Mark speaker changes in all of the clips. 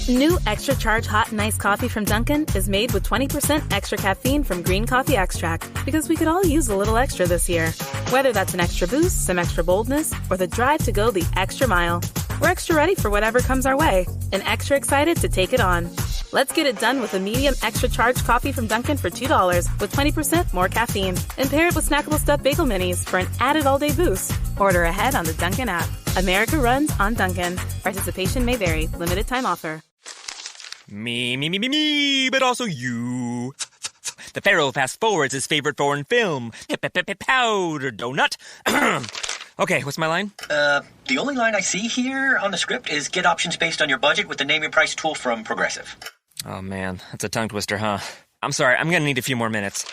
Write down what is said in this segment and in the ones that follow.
Speaker 1: New Extra Charge Hot and Iced Coffee from Dunkin' is made with 20% extra caffeine from green coffee extract, because we could all use a little extra this year. Whether that's an extra boost, some extra boldness, or the drive to go the extra mile, we're extra ready for whatever comes our way and extra excited to take it on. Let's get it done with a medium extra charged coffee from Dunkin' for $2 with 20% more caffeine. And pair it with snackable stuffed bagel minis for an added all-day boost. Order ahead on the Dunkin' app. America runs on Dunkin'. Participation may vary. Limited time offer.
Speaker 2: Me, but also you. The Pharaoh fast forwards his favorite foreign film, Powder Donut. Okay, what's my line?
Speaker 3: The only line I see here on the script is get options based on your budget with the Name Your Price tool from Progressive.
Speaker 2: Oh man, that's a tongue twister, huh? I'm sorry, I'm gonna need a few more minutes.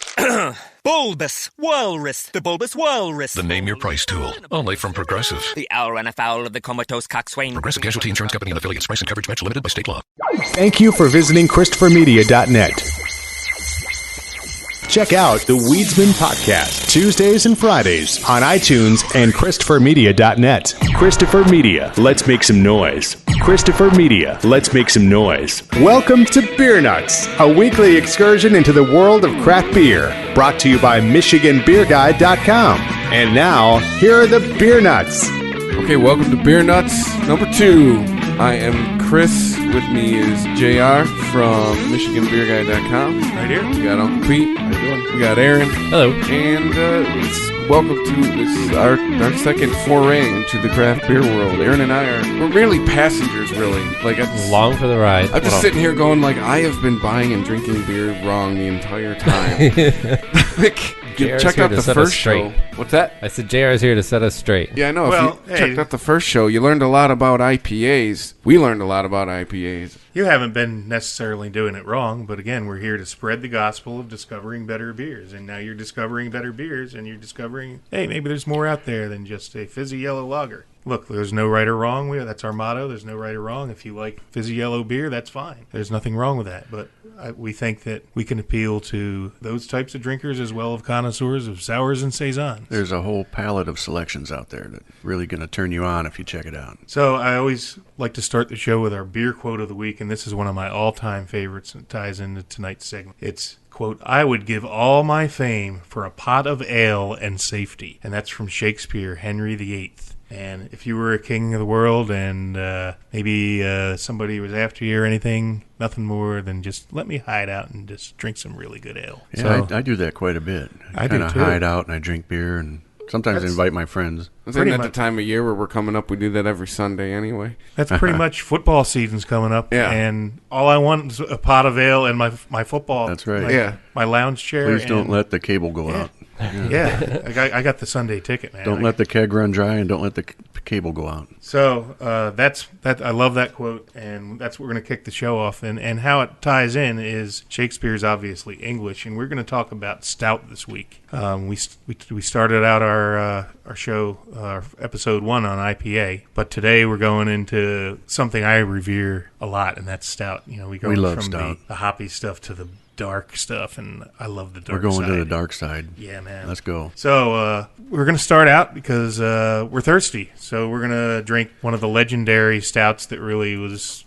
Speaker 2: Bulbous Walrus, the Bulbous Walrus.
Speaker 4: The Name Your Price tool, only from Progressive.
Speaker 2: The owl ran afoul of the comatose coxswain.
Speaker 4: Progressive Casualty Insurance Company and affiliates. Price and coverage match limited by state law.
Speaker 5: Thank you for visiting ChristopherMedia.net. Check out the Weedsman Podcast, Tuesdays and Fridays on iTunes and ChristopherMedia.net. Christopher Media, let's make some noise. Christopher Media, let's make some noise. Welcome to Beer Nuts, a weekly excursion into the world of craft beer, brought to you by MichiganBeerGuide.com. And now, here are the Beer Nuts.
Speaker 6: Okay, welcome to Beer Nuts number 2. I am Chris. With me is JR from MichiganBeerGuide.com.
Speaker 7: Right here.
Speaker 6: We got Uncle Pete.
Speaker 7: How you doing?
Speaker 6: We got Aaron.
Speaker 8: Hello.
Speaker 6: And welcome to this our second foray into the craft beer world. Aaron and we're merely passengers, really. Like
Speaker 8: Long for the ride.
Speaker 6: I'm just sitting here going, like, I have been buying and drinking beer wrong the entire time. Check out the first show. What's that?
Speaker 8: I said JR is here to set us straight.
Speaker 6: Yeah, I know. Well, if you checked out the first show, you learned a lot about IPAs. We learned a lot about IPAs.
Speaker 7: You haven't been necessarily doing it wrong, but again, we're here to spread the gospel of discovering better beers. And now you're discovering better beers, and you're discovering, hey, maybe there's more out there than just a fizzy yellow lager. Look, there's no right or wrong. That's our motto. There's no right or wrong. If you like fizzy yellow beer, that's fine. There's nothing wrong with that. But we think that we can appeal to those types of drinkers as well as connoisseurs of sours and saisons.
Speaker 9: There's a whole palette of selections out there that's really going to turn you on if you check it out.
Speaker 7: So I always like to start the show with our beer quote of the week, and this is one of my all-time favorites, and it ties into tonight's segment. It's, quote, "I would give all my fame for a pot of ale and safety." And that's from Shakespeare, Henry VIII. And if you were a king of the world and maybe somebody was after you or anything, nothing more than just let me hide out and just drink some really good ale.
Speaker 9: Yeah, I do that quite a bit. I kind of hide out and I drink beer, and sometimes I invite my friends.
Speaker 6: Isn't that the time of year where we're coming up? We do that every Sunday anyway.
Speaker 7: That's pretty much football season's coming up.
Speaker 6: Yeah.
Speaker 7: And all I want is a pot of ale and my football.
Speaker 9: That's right.
Speaker 7: My lounge chair.
Speaker 9: Please don't let the cable go out.
Speaker 7: Yeah, I got the Sunday ticket, man.
Speaker 9: Don't let the keg run dry, and don't let the cable go out.
Speaker 7: So that's that. I love that quote, and that's what we're going to kick the show off. And how it ties in is Shakespeare's obviously English, and we're going to talk about stout this week. We started out our show, episode 1 on IPA, but today we're going into something I revere a lot, and that's stout. You know, we
Speaker 9: love
Speaker 7: from
Speaker 9: stout.
Speaker 7: The hoppy stuff to the dark stuff, and I love the dark side.
Speaker 9: We're going to the dark side.
Speaker 7: Yeah, man.
Speaker 9: Let's go.
Speaker 7: So we're going to start out because we're thirsty. So we're going to drink one of the legendary stouts that really was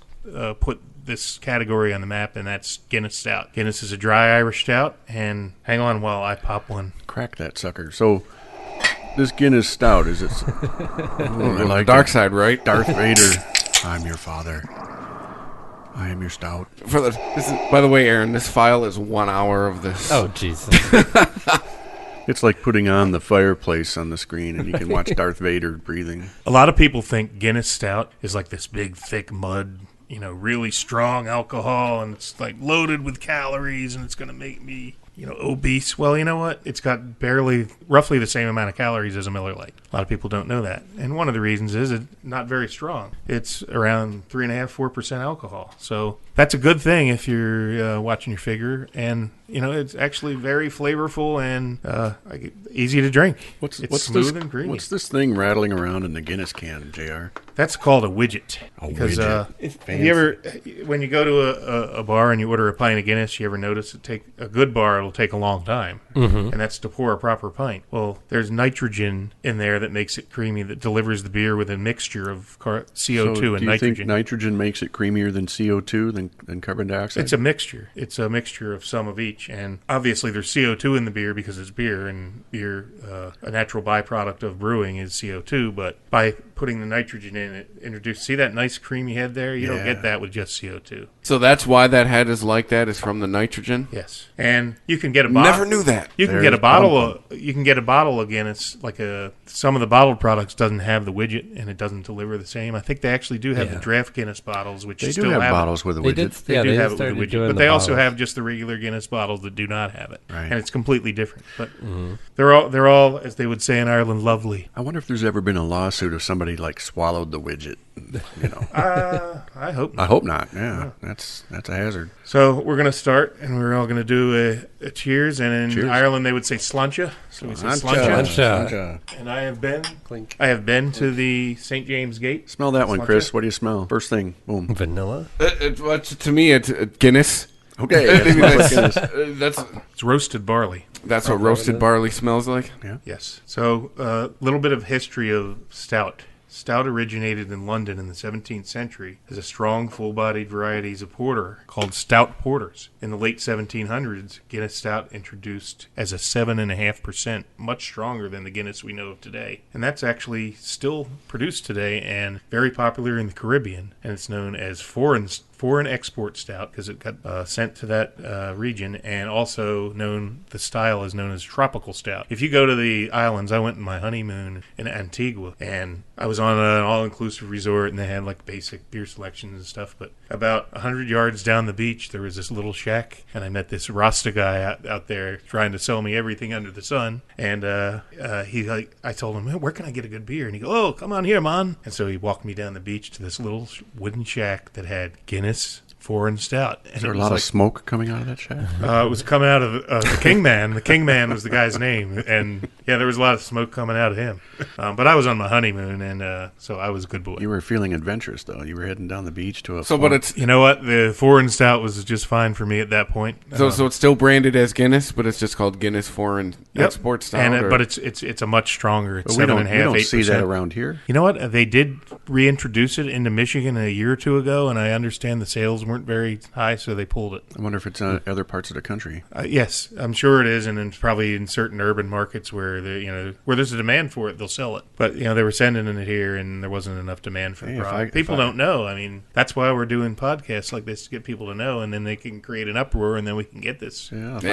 Speaker 7: put this category on the map, and that's Guinness Stout. Guinness is a dry Irish stout, and hang on while I pop one.
Speaker 9: Crack that sucker. So this Guinness Stout, is it?
Speaker 6: Like dark side, right?
Speaker 9: Darth Vader, I'm your father. I am your stout.
Speaker 6: By the way, Aaron, this file is 1 hour of this.
Speaker 8: Oh, Jesus.
Speaker 9: It's like putting on the fireplace on the screen, and you can watch Darth Vader breathing.
Speaker 7: A lot of people think Guinness Stout is like this big, thick mud, really strong alcohol, and it's like loaded with calories, and it's going to make me, obese. Well, you know what? It's got roughly the same amount of calories as a Miller Lite. A lot of people don't know that. And one of the reasons is it's not very strong. It's around 3.5-4% alcohol. So that's a good thing if you're watching your figure. And, it's actually very flavorful and easy to drink. It's smooth and creamy.
Speaker 9: What's this thing rattling around in the Guinness can, JR?
Speaker 7: That's called a widget. Because have you ever, when you go to a bar and you order a pint of Guinness, you ever notice a good bar it'll take a long time, and that's to pour a proper pint. Well, there's nitrogen in there that makes it creamy, that delivers the beer with a mixture of CO2 and
Speaker 9: do you
Speaker 7: nitrogen.
Speaker 9: think nitrogen makes it creamier than CO2 than carbon dioxide?
Speaker 7: It's a mixture. It's a mixture of some of each, and obviously there's CO2 in the beer because it's beer, and beer, a natural byproduct of brewing is CO2. But by putting the nitrogen in, it see that nice creamy head there? You don't get that with just CO2.
Speaker 6: So that's why that head is like that, is from the nitrogen?
Speaker 7: Yes. And you can get a bottle.
Speaker 6: Never knew that.
Speaker 7: You can get a bottle of Guinness, some of the bottled products doesn't have the widget and it doesn't deliver the same. I think they actually do have the draft Guinness bottles, which
Speaker 9: they
Speaker 7: still
Speaker 9: do have
Speaker 7: it.
Speaker 9: bottles with a widget.
Speaker 7: They do have it with a widget, but they also have just the regular Guinness bottles that do not have it, and it's completely different. But they're all, as they would say in Ireland, lovely.
Speaker 9: I wonder if there's ever been a lawsuit if somebody swallowed the widget.
Speaker 7: I hope not.
Speaker 9: I hope not. Yeah, that's a hazard.
Speaker 7: So we're gonna start, and we're all gonna do a cheers. And in Ireland, they would say slancha. So we say slancha. And I have been to the St. James Gate.
Speaker 9: Smell that one, Chris. What do you smell? First thing, boom.
Speaker 8: Vanilla?
Speaker 6: To me, it's Guinness.
Speaker 9: Okay,
Speaker 7: it's roasted barley.
Speaker 6: That's what roasted barley smells like?
Speaker 9: Yeah.
Speaker 7: Yes. So a little bit of history of Stout. Stout originated in London in the 17th century as a strong, full-bodied varieties of porter called stout porters. In the late 1700s, Guinness Stout introduced as a 7.5%, much stronger than the Guinness we know of today. And that's actually still produced today and very popular in the Caribbean, and it's known as foreign export stout because it got sent to that region, and also the style is known as tropical stout. If you go to the islands, I went on my honeymoon in Antigua, and I was on an all-inclusive resort, and they had basic beer selections and stuff, but about 100 yards down the beach, there was this little shack, and I met this Rasta guy out there trying to sell me everything under the sun, and I told him, where can I get a good beer? And he goes, oh, come on here, man. And so he walked me down the beach to this little wooden shack that had Guinness foreign stout. And
Speaker 9: is there a lot of smoke coming out of that shack?
Speaker 7: It was coming out of the Kingman. The Kingman was the guy's name, and there was a lot of smoke coming out of him. But I was on my honeymoon, and so I was a good boy.
Speaker 9: You were feeling adventurous, though. You were heading down the beach to a.
Speaker 6: But it's,
Speaker 7: you know what, the foreign stout was just fine for me at that point.
Speaker 6: So it's still branded as Guinness, but it's just called Guinness Foreign Export Stout.
Speaker 7: But it's a much stronger. It's 7.5%.
Speaker 9: We don't see that around here.
Speaker 7: You know what? They did reintroduce it into Michigan a year or two ago, and I understand the sales weren't very high, so they pulled it.
Speaker 9: I wonder if it's in other parts of the country.
Speaker 7: Yes, I'm sure it is, and it's probably in certain urban markets where where there's a demand for it, they'll sell it. But they were sending it here, and there wasn't enough demand for the product. People don't know. I mean, that's why we're doing podcasts like this, to get people to know, and then they can create an uproar, and then we can get this.
Speaker 9: If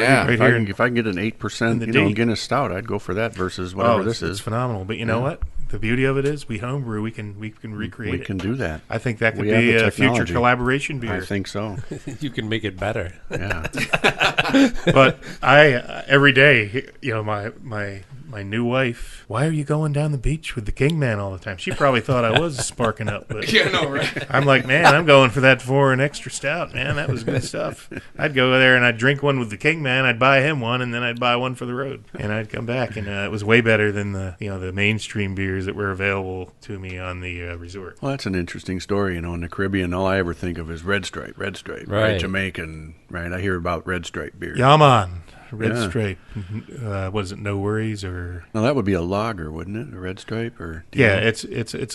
Speaker 9: I can get an 8%, Guinness Stout, I'd go for that versus whatever this is.
Speaker 7: It's phenomenal. But you know what? The beauty of it is we homebrew. We can recreate it.
Speaker 9: We can do that.
Speaker 7: I think that could be a future collaboration beer.
Speaker 9: I think so.
Speaker 8: You can make it better.
Speaker 9: Yeah.
Speaker 7: But I every day, my new wife, why are you going down the beach with the Kingman all the time? She probably thought I was sparking up. But
Speaker 6: right?
Speaker 7: I'm like, man, I'm going for that foreign extra stout, man. That was good stuff. I'd go there and I'd drink one with the Kingman. I'd buy him one, and then I'd buy one for the road. And I'd come back, and it was way better than the mainstream beers that were available to me on the resort.
Speaker 9: Well, that's an interesting story. In the Caribbean, all I ever think of is Red Stripe, right? Jamaican, right? I hear about Red Stripe beer.
Speaker 7: Yeah, man. Red Stripe. Was it No Worries or?
Speaker 9: No, that would be a lager, wouldn't it? A Red Stripe or?
Speaker 7: It's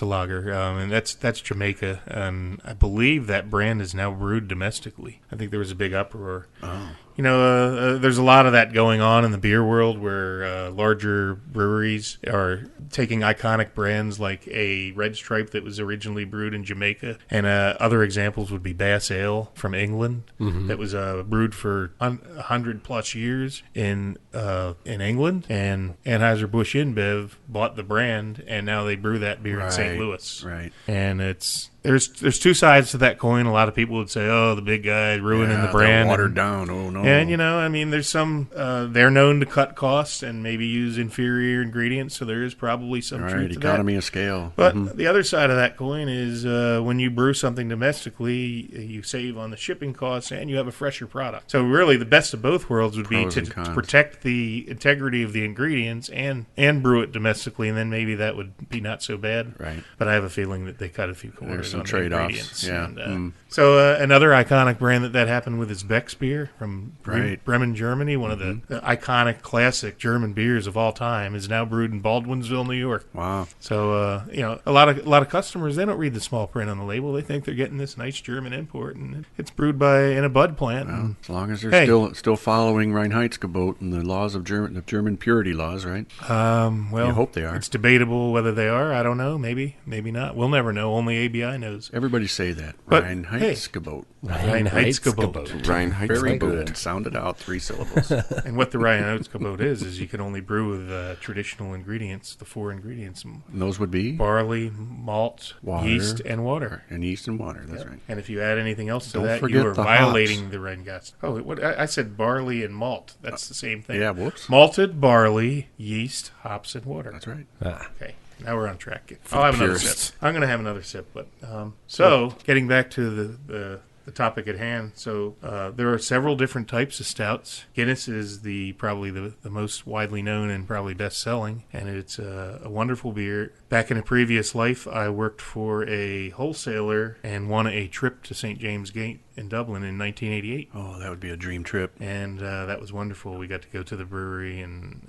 Speaker 7: a lager, and that's Jamaica, and I believe that brand is now brewed domestically. I think there was a big uproar.
Speaker 9: Oh.
Speaker 7: There's a lot of that going on in the beer world where larger breweries are taking iconic brands like a Red Stripe that was originally brewed in Jamaica, and other examples would be Bass Ale from England that was brewed for 100+ years in England, and Anheuser-Busch InBev bought the brand, and now they brew that beer in St. Louis.
Speaker 9: Right.
Speaker 7: And it's there's two sides to that coin. A lot of people would say, "Oh, the big guy ruining the brand,
Speaker 9: watered down." Oh no!
Speaker 7: And I mean, there's some. They're known to cut costs and maybe use inferior ingredients, so there is probably some truth to that.
Speaker 9: Economy of scale.
Speaker 7: But the other side of that coin is when you brew something domestically, you save on the shipping costs and you have a fresher product. So really, the best of both worlds would be to protect the integrity of the ingredients and brew it domestically, and then maybe that would be not so bad.
Speaker 9: Right.
Speaker 7: But I have a feeling that they cut a few corners.
Speaker 9: There's some
Speaker 7: on
Speaker 9: trade-offs.
Speaker 7: the ingredients.
Speaker 9: Yeah.
Speaker 7: So another iconic brand that happened with is Beck's beer from Bremen, Germany. One of the iconic classic German beers of all time is now brewed in Baldwinsville, New York.
Speaker 9: Wow.
Speaker 7: So a lot of customers, they don't read the small print on the label. They think they're getting this nice German import, and it's brewed in a bud plant.
Speaker 9: Well, as long as they're still following Reinheitsgebot and the laws of the German purity laws, right?
Speaker 7: Well,
Speaker 9: you hope they are.
Speaker 7: It's debatable whether they are. I don't know. Maybe not. We'll never know. Only ABI knows.
Speaker 9: Everybody say that.
Speaker 7: But,
Speaker 9: Reinheitsgebot.
Speaker 7: Reinheitsgebot.
Speaker 9: Very good. Sound it out. 3 syllables.
Speaker 7: And what the Reinheitsgebot is you can only brew with traditional ingredients, the 4 ingredients.
Speaker 9: And those would be?
Speaker 7: Barley, malt, yeast, and water.
Speaker 9: And yeast and water, that's right.
Speaker 7: And if you add anything else to
Speaker 9: Don't
Speaker 7: that,
Speaker 9: forget
Speaker 7: you are
Speaker 9: the
Speaker 7: violating
Speaker 9: hops.
Speaker 7: the Reinheitsgebot. Oh, what I said barley and malt. That's the same thing.
Speaker 9: Yeah, whoops.
Speaker 7: Malted barley, yeast, hops, and water.
Speaker 9: That's right.
Speaker 7: Okay. Now we're on track. I'll have another sip. I'm going to have another sip. But getting back to the topic at hand. So there are several different types of stouts. Guinness is probably the most widely known and probably best selling, and it's a wonderful beer. Back in a previous life, I worked for a wholesaler and won a trip to St. James Gate in Dublin in 1988.
Speaker 9: Oh, that would be a dream trip.
Speaker 7: And that was wonderful. We got to go to the brewery, and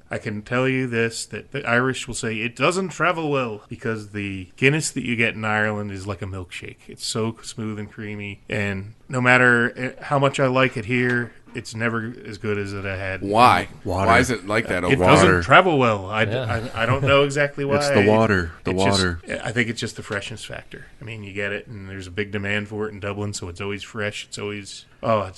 Speaker 7: I can tell you this, that the Irish will say it doesn't travel well, because the Guinness that you get in Ireland is like a milkshake. It's so smooth and creamy, and no matter how much I like it here, it's never as good as it I had.
Speaker 6: Why?
Speaker 9: Water.
Speaker 6: Why is it like that?
Speaker 7: It doesn't travel well. I don't know exactly why.
Speaker 9: It's the water.
Speaker 7: I think it's just the freshness factor. I mean, you get it, and there's a big demand for it in Dublin, so it's always fresh. It's always... I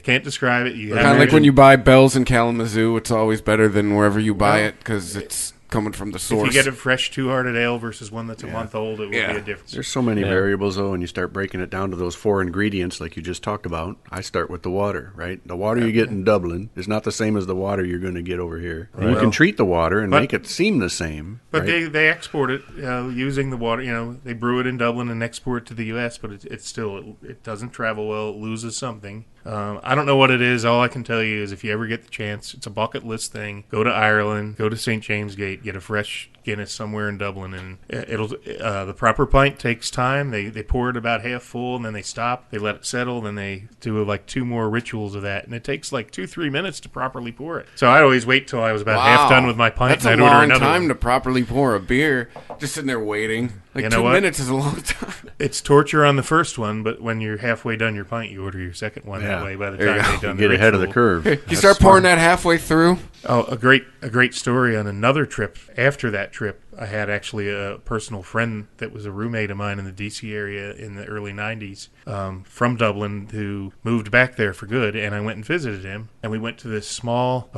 Speaker 7: can't describe it.
Speaker 6: Kind of like when you buy Bell's in Kalamazoo, it's always better than wherever you buy it, because it's coming from the source.
Speaker 7: If you get a fresh two-hearted ale versus one that's a month old, it will be a difference.
Speaker 9: There's so many variables, though, and you start breaking it down to those 4 ingredients like you just talked about. I start with the water, right? The water you get in Dublin is not the same as the water you're going to get over here. Right. You can treat the water and make it seem the same.
Speaker 7: But they export it using the water. They brew it in Dublin and export it to the U.S., but it's still, it doesn't travel well. It loses something. I don't know what it is. All I can tell you is if you ever get the chance, it's a bucket list thing. Go to Ireland, go to St. James Gate, get a fresh Guinness somewhere in Dublin, and it'll the proper pint takes time. They pour it about half full, and then they stop. They let it settle, then they do like 2 more rituals of that, and it takes like 2-3 minutes to properly pour it. So I'd always wait till I was about half done with my pint,
Speaker 6: That's
Speaker 7: and I'd
Speaker 6: a
Speaker 7: order
Speaker 6: long
Speaker 7: another
Speaker 6: time
Speaker 7: one.
Speaker 6: to properly pour a beer. Just sitting there waiting. Like 2 minutes is a long time.
Speaker 7: It's torture on the first one, but when you're halfway done your pint, you order your second one that way. By the time they've done
Speaker 9: get ahead of the curve.
Speaker 6: You start pouring that halfway through.
Speaker 7: Oh, a great story on another trip. After that trip, I had actually a personal friend that was a roommate of mine in the D.C. area in the early 90s from Dublin who moved back there for good, and I went and visited him. And we went to this small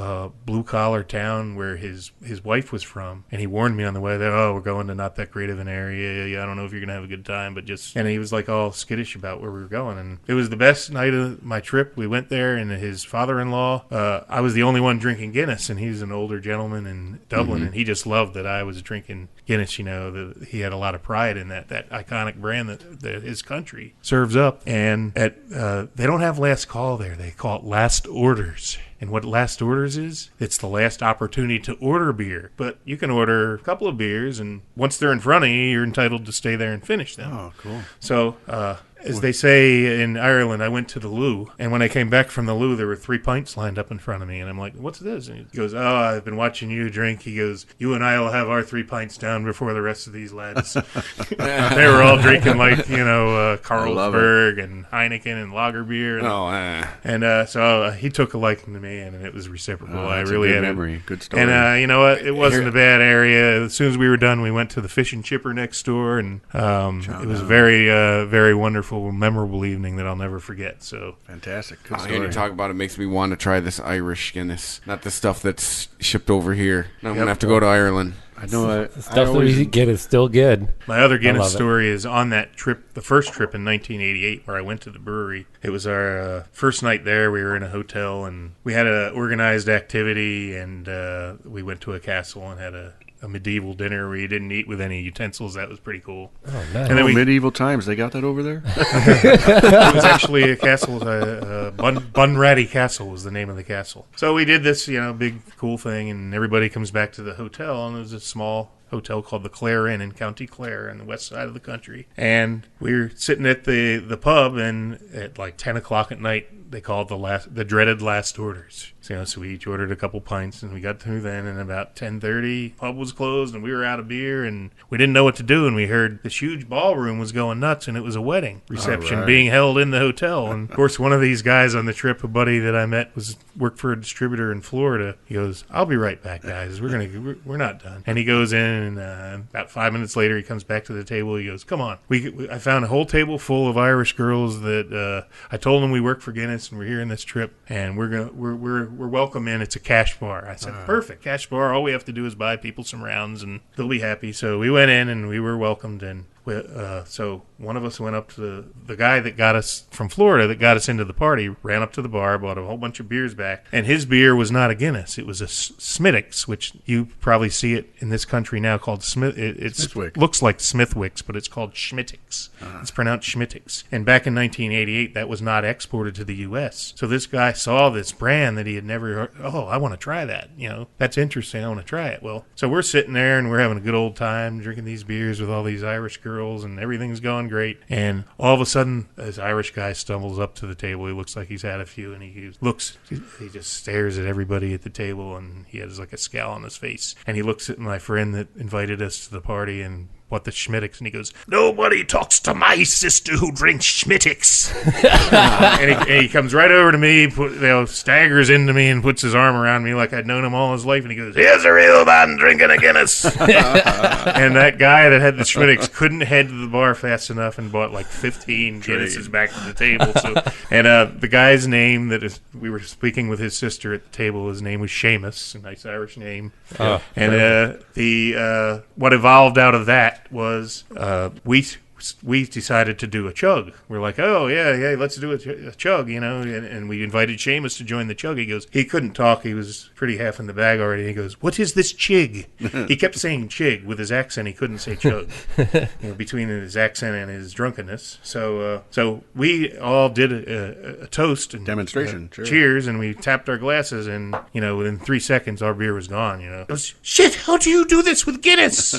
Speaker 7: blue-collar town where his wife was from, and he warned me on the way there, we're going to not that great of an area. I don't know if you're going to have a good time, but just... And he was like all skittish about where we were going. And it was the best night of my trip. We went there, and his father-in-law, I was the only one drinking Guinness, and he's an older gentleman in Dublin, and he just loved that I was drinking Guinness. That he had a lot of pride in that iconic brand that his country serves up. And they don't have last call there. They call it last orders. And what last orders is, it's the last opportunity to order beer. But you can order a couple of beers, and once they're in front of you, you're entitled to stay there and finish them.
Speaker 9: Oh, cool.
Speaker 7: So, as they say in Ireland, I went to the loo, and when I came back from the loo, there were 3 pints lined up in front of me, and I'm like, what's this? And he goes, I've been watching you drink. He goes, you and I will have our 3 pints down before the rest of these lads. They were all drinking like, Carlsberg and Heineken and lager beer. And, so he took a liking to me, and it was reciprocal. I really had
Speaker 9: memory. Good story.
Speaker 7: And you know what? It wasn't a bad area. As soon as we were done, we went to the fish and chipper next door, and it was very, very wonderful wonderful, memorable evening that I'll never forget. So
Speaker 9: fantastic. Good
Speaker 6: Hearing
Speaker 9: story.
Speaker 6: you talk about it makes me want to try this Irish Guinness, not the stuff that's shipped over here. Now I'm going to have to go to Ireland.
Speaker 9: I know.
Speaker 8: The stuff that we get is still good.
Speaker 7: my other Guinness story is on that trip, the first trip in 1988 where I went to the brewery. It was our first night there. We were in a hotel, and we had an organized activity, and we went to a castle and had a medieval dinner where you didn't eat with any utensils. That was pretty cool.
Speaker 8: Oh, nice.
Speaker 7: And then
Speaker 9: medieval times, they got that over there?
Speaker 7: It was actually a castle, Bunratty Castle was the name of the castle. So we did this, big cool thing, and everybody comes back to the hotel, and there's a small hotel called the Clare Inn in County Clare on the west side of the country. And we were sitting at the pub, and at like 10 o'clock at night, they called the dreaded last orders. So we each ordered a couple pints, and we got through then, and about 10:30, pub was closed, and we were out of beer, and we didn't know what to do, and we heard this huge ballroom was going nuts, and it was a wedding reception being held in the hotel. And of course, one of these guys on the trip, a buddy that I met, worked for a distributor in Florida. He goes, "I'll be right back, guys. We're not done." And he goes in, and about 5 minutes later, he comes back to the table. He goes, "Come on, I found a whole table full of Irish girls that I told them we work for Guinness, and we're here on this trip, and we're welcome in. It's a cash bar." I said, "Perfect, cash bar. All we have to do is buy people some rounds, and they'll be happy." So we went in, and we were welcomed, and so one of us went up to the guy that got us from Florida, that got us into the party, ran up to the bar, bought a whole bunch of beers back, and his beer was not a Guinness. It was a Smithwick's, which you probably see it in this country now called Smith. It looks like Smithwick's, but it's called Schmittix. It's pronounced Schmittix. And back in 1988, that was not exported to the U.S. So this guy saw this brand that he had never heard. "Oh, I want to try that. That's interesting. I want to try it." Well, so we're sitting there, and we're having a good old time drinking these beers with all these Irish girls, and everything's going great. And all of a sudden, this Irish guy stumbles up to the table. He looks like he's had a few, and he just stares at everybody at the table, and he has like a scowl on his face. And he looks at my friend that invited us to the party and bought the Schmittix, and he goes, "Nobody talks to my sister who drinks Schmittix." and he comes right over to me, staggers into me, and puts his arm around me like I'd known him all his life, and he goes, "Here's a real man drinking a Guinness." And that guy that had the Schmittix couldn't head to the bar fast enough and bought like 15 Guinnesses back to the table. And the guy's name we were speaking with his sister at the table, his name was Seamus, a nice Irish name. And what evolved out of that was we decided to do a chug. We're like, "Oh, yeah, let's do a chug," and we invited Seamus to join the chug. He couldn't talk. He was pretty half in the bag already. He goes, "What is this chig?" He kept saying chig with his accent. He couldn't say chug, between his accent and his drunkenness. So we all did a toast and
Speaker 9: demonstration. Sure.
Speaker 7: Cheers, and we tapped our glasses, and within 3 seconds our beer was gone. It was, "Shit! How do you do this with Guinness?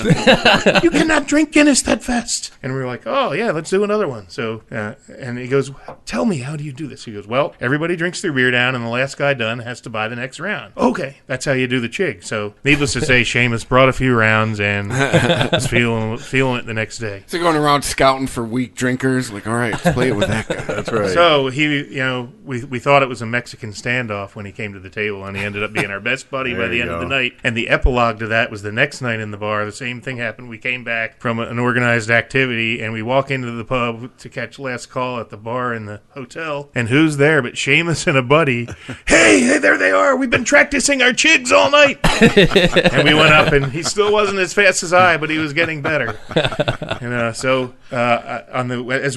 Speaker 7: You cannot drink Guinness that fast." And we were like, "Oh yeah, let's do another one." So and he goes, "Tell me, how do you do this?" He goes, "Well, everybody drinks their beer down, and the last guy done has to buy the next round." Okay, that's how you do the chig. So needless to say, Seamus brought a few rounds and was feeling it the next day.
Speaker 6: So going around scouting for weak drinkers, like, all right, let's play it with that guy.
Speaker 9: That's right.
Speaker 7: So we thought it was a Mexican standoff when he came to the table, and he ended up being our best buddy by the end of the night. And the epilogue to that was the next night in the bar. The same thing happened. We came back from an organized activity, and we walk into the pub to catch last call at the bar in the hotel, and who's there but Seamus and a buddy. Hey, there they are. We've been practicing our chigs all night. And we went up, and he still wasn't as fast as I, but he was getting better. And as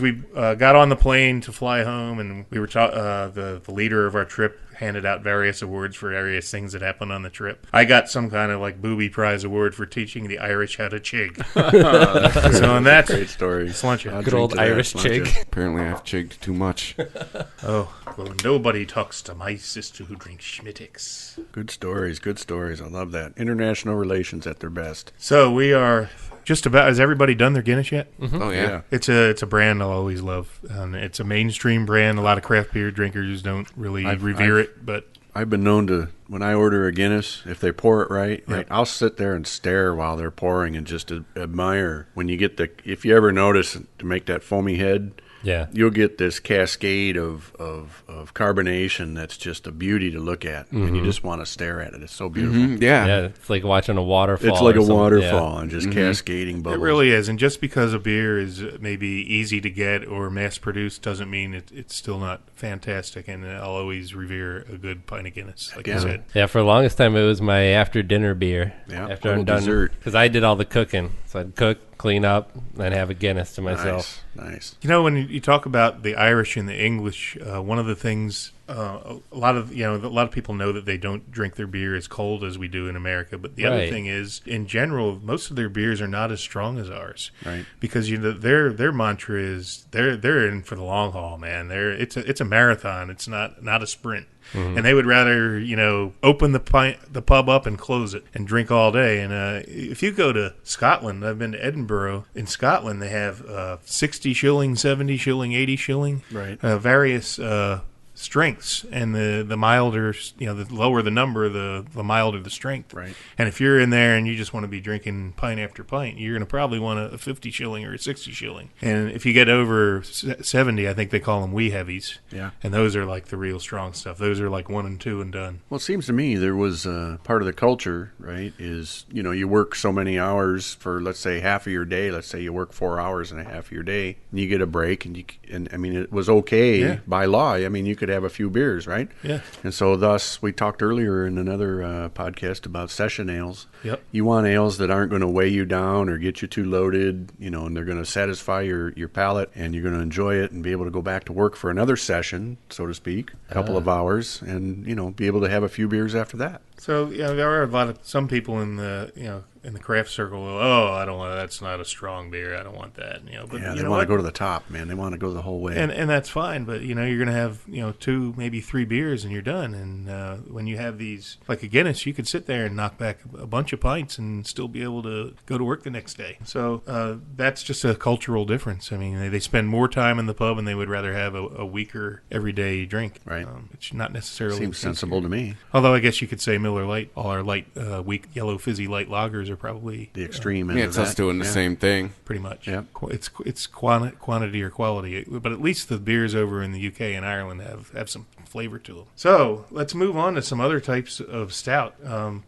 Speaker 7: we got on the plane to fly home, and we were the leader of our trip handed out various awards for various things that happened on the trip. I got some kind of like booby prize award for teaching the Irish how to chig. So on that,
Speaker 9: great story.
Speaker 8: Good old Irish chig.
Speaker 6: Apparently I've chigged too much.
Speaker 7: Oh, well, nobody talks to my sister who drinks Schmittix.
Speaker 9: Good stories. I love that. International relations at their best.
Speaker 7: So we are just about. Has everybody done their Guinness yet?
Speaker 6: Mm-hmm. Oh yeah.
Speaker 7: It's a brand I'll always love. It's a mainstream brand. A lot of craft beer drinkers don't really revere it, but
Speaker 9: I've been known to, when I order a Guinness, if they pour it right, I'll sit there and stare while they're pouring and just admire. When you get if you ever notice to make that foamy head,
Speaker 8: Yeah.
Speaker 9: you'll get this cascade of carbonation that's just a beauty to look at, and you just want to stare at it. It's so beautiful.
Speaker 6: Yeah.
Speaker 8: It's like watching a waterfall.
Speaker 9: It's like
Speaker 8: or
Speaker 9: a
Speaker 8: something.
Speaker 9: waterfall and just cascading bubbles.
Speaker 7: It really is, and just because a beer is maybe easy to get or mass-produced doesn't mean it's still not fantastic, and I'll always revere a good pint of Guinness, like you said.
Speaker 8: Yeah, for the longest time, it was my after-dinner beer.
Speaker 9: Yeah,
Speaker 8: after I'm done.
Speaker 9: dessert.
Speaker 8: Because I did all the cooking. So I'd cook, clean up, and have a Guinness to myself.
Speaker 9: Nice.
Speaker 7: You know, when you talk about the Irish and the English, one of the things a lot of people know that they don't drink their beer as cold as we do in America. But the other thing is, in general, most of their beers are not as strong as ours.
Speaker 9: Right.
Speaker 7: Because their mantra is they're in for the long haul, man. It's a marathon. It's not a sprint. Mm-hmm. And they would rather, open the pub up and close it and drink all day. And if you go to Scotland, I've been to Edinburgh. In Scotland, they have 60 shilling, 70 shilling, 80 shilling, various strengths, and the milder, the lower the number, the milder the strength.
Speaker 9: Right.
Speaker 7: And if you're in there and you just want to be drinking pint after pint, you're going to probably want a 50 shilling or a 60 shilling. And if you get over 70, I think they call them wee heavies.
Speaker 9: Yeah.
Speaker 7: And those are like the real strong stuff. Those are like 1 and 2 and done.
Speaker 9: Well, it seems to me there was part of the culture, right, is, you work so many hours for, let's say, half of your day. Let's say you work 4 hours and a half of your day, and you get a break, and I mean, it was okay by law. I mean, you could have a few beers, right?
Speaker 7: Yeah.
Speaker 9: And so thus, we talked earlier in another podcast about session ales.
Speaker 7: Yep.
Speaker 9: You want ales that aren't going to weigh you down or get you too loaded, and they're going to satisfy your palate, and you're going to enjoy it and be able to go back to work for another session, so to speak, a couple of hours, and, be able to have a few beers after that.
Speaker 7: So there are some people in the craft circle. Oh, I don't want that's not a strong beer. I don't want that. But
Speaker 9: they want to go to the top, man. They want to go the whole way.
Speaker 7: And that's fine. But you're going to have 2, maybe 3 beers, and you're done. And when you have these like a Guinness, you could sit there and knock back a bunch of pints and still be able to go to work the next day. So that's just a cultural difference. I mean, they spend more time in the pub, and they would rather have a weaker everyday drink.
Speaker 9: Right.
Speaker 7: It's not necessarily
Speaker 9: seems sensible to me.
Speaker 7: Although I guess you could say Miller Lite, all our light, weak, yellow, fizzy light lagers are probably
Speaker 9: the extreme end of
Speaker 6: it's us doing the same thing.
Speaker 7: Pretty much.
Speaker 9: Yep.
Speaker 7: It's quantity or quality, but at least the beers over in the UK and Ireland have some flavor to them. So let's move on to some other types of stout.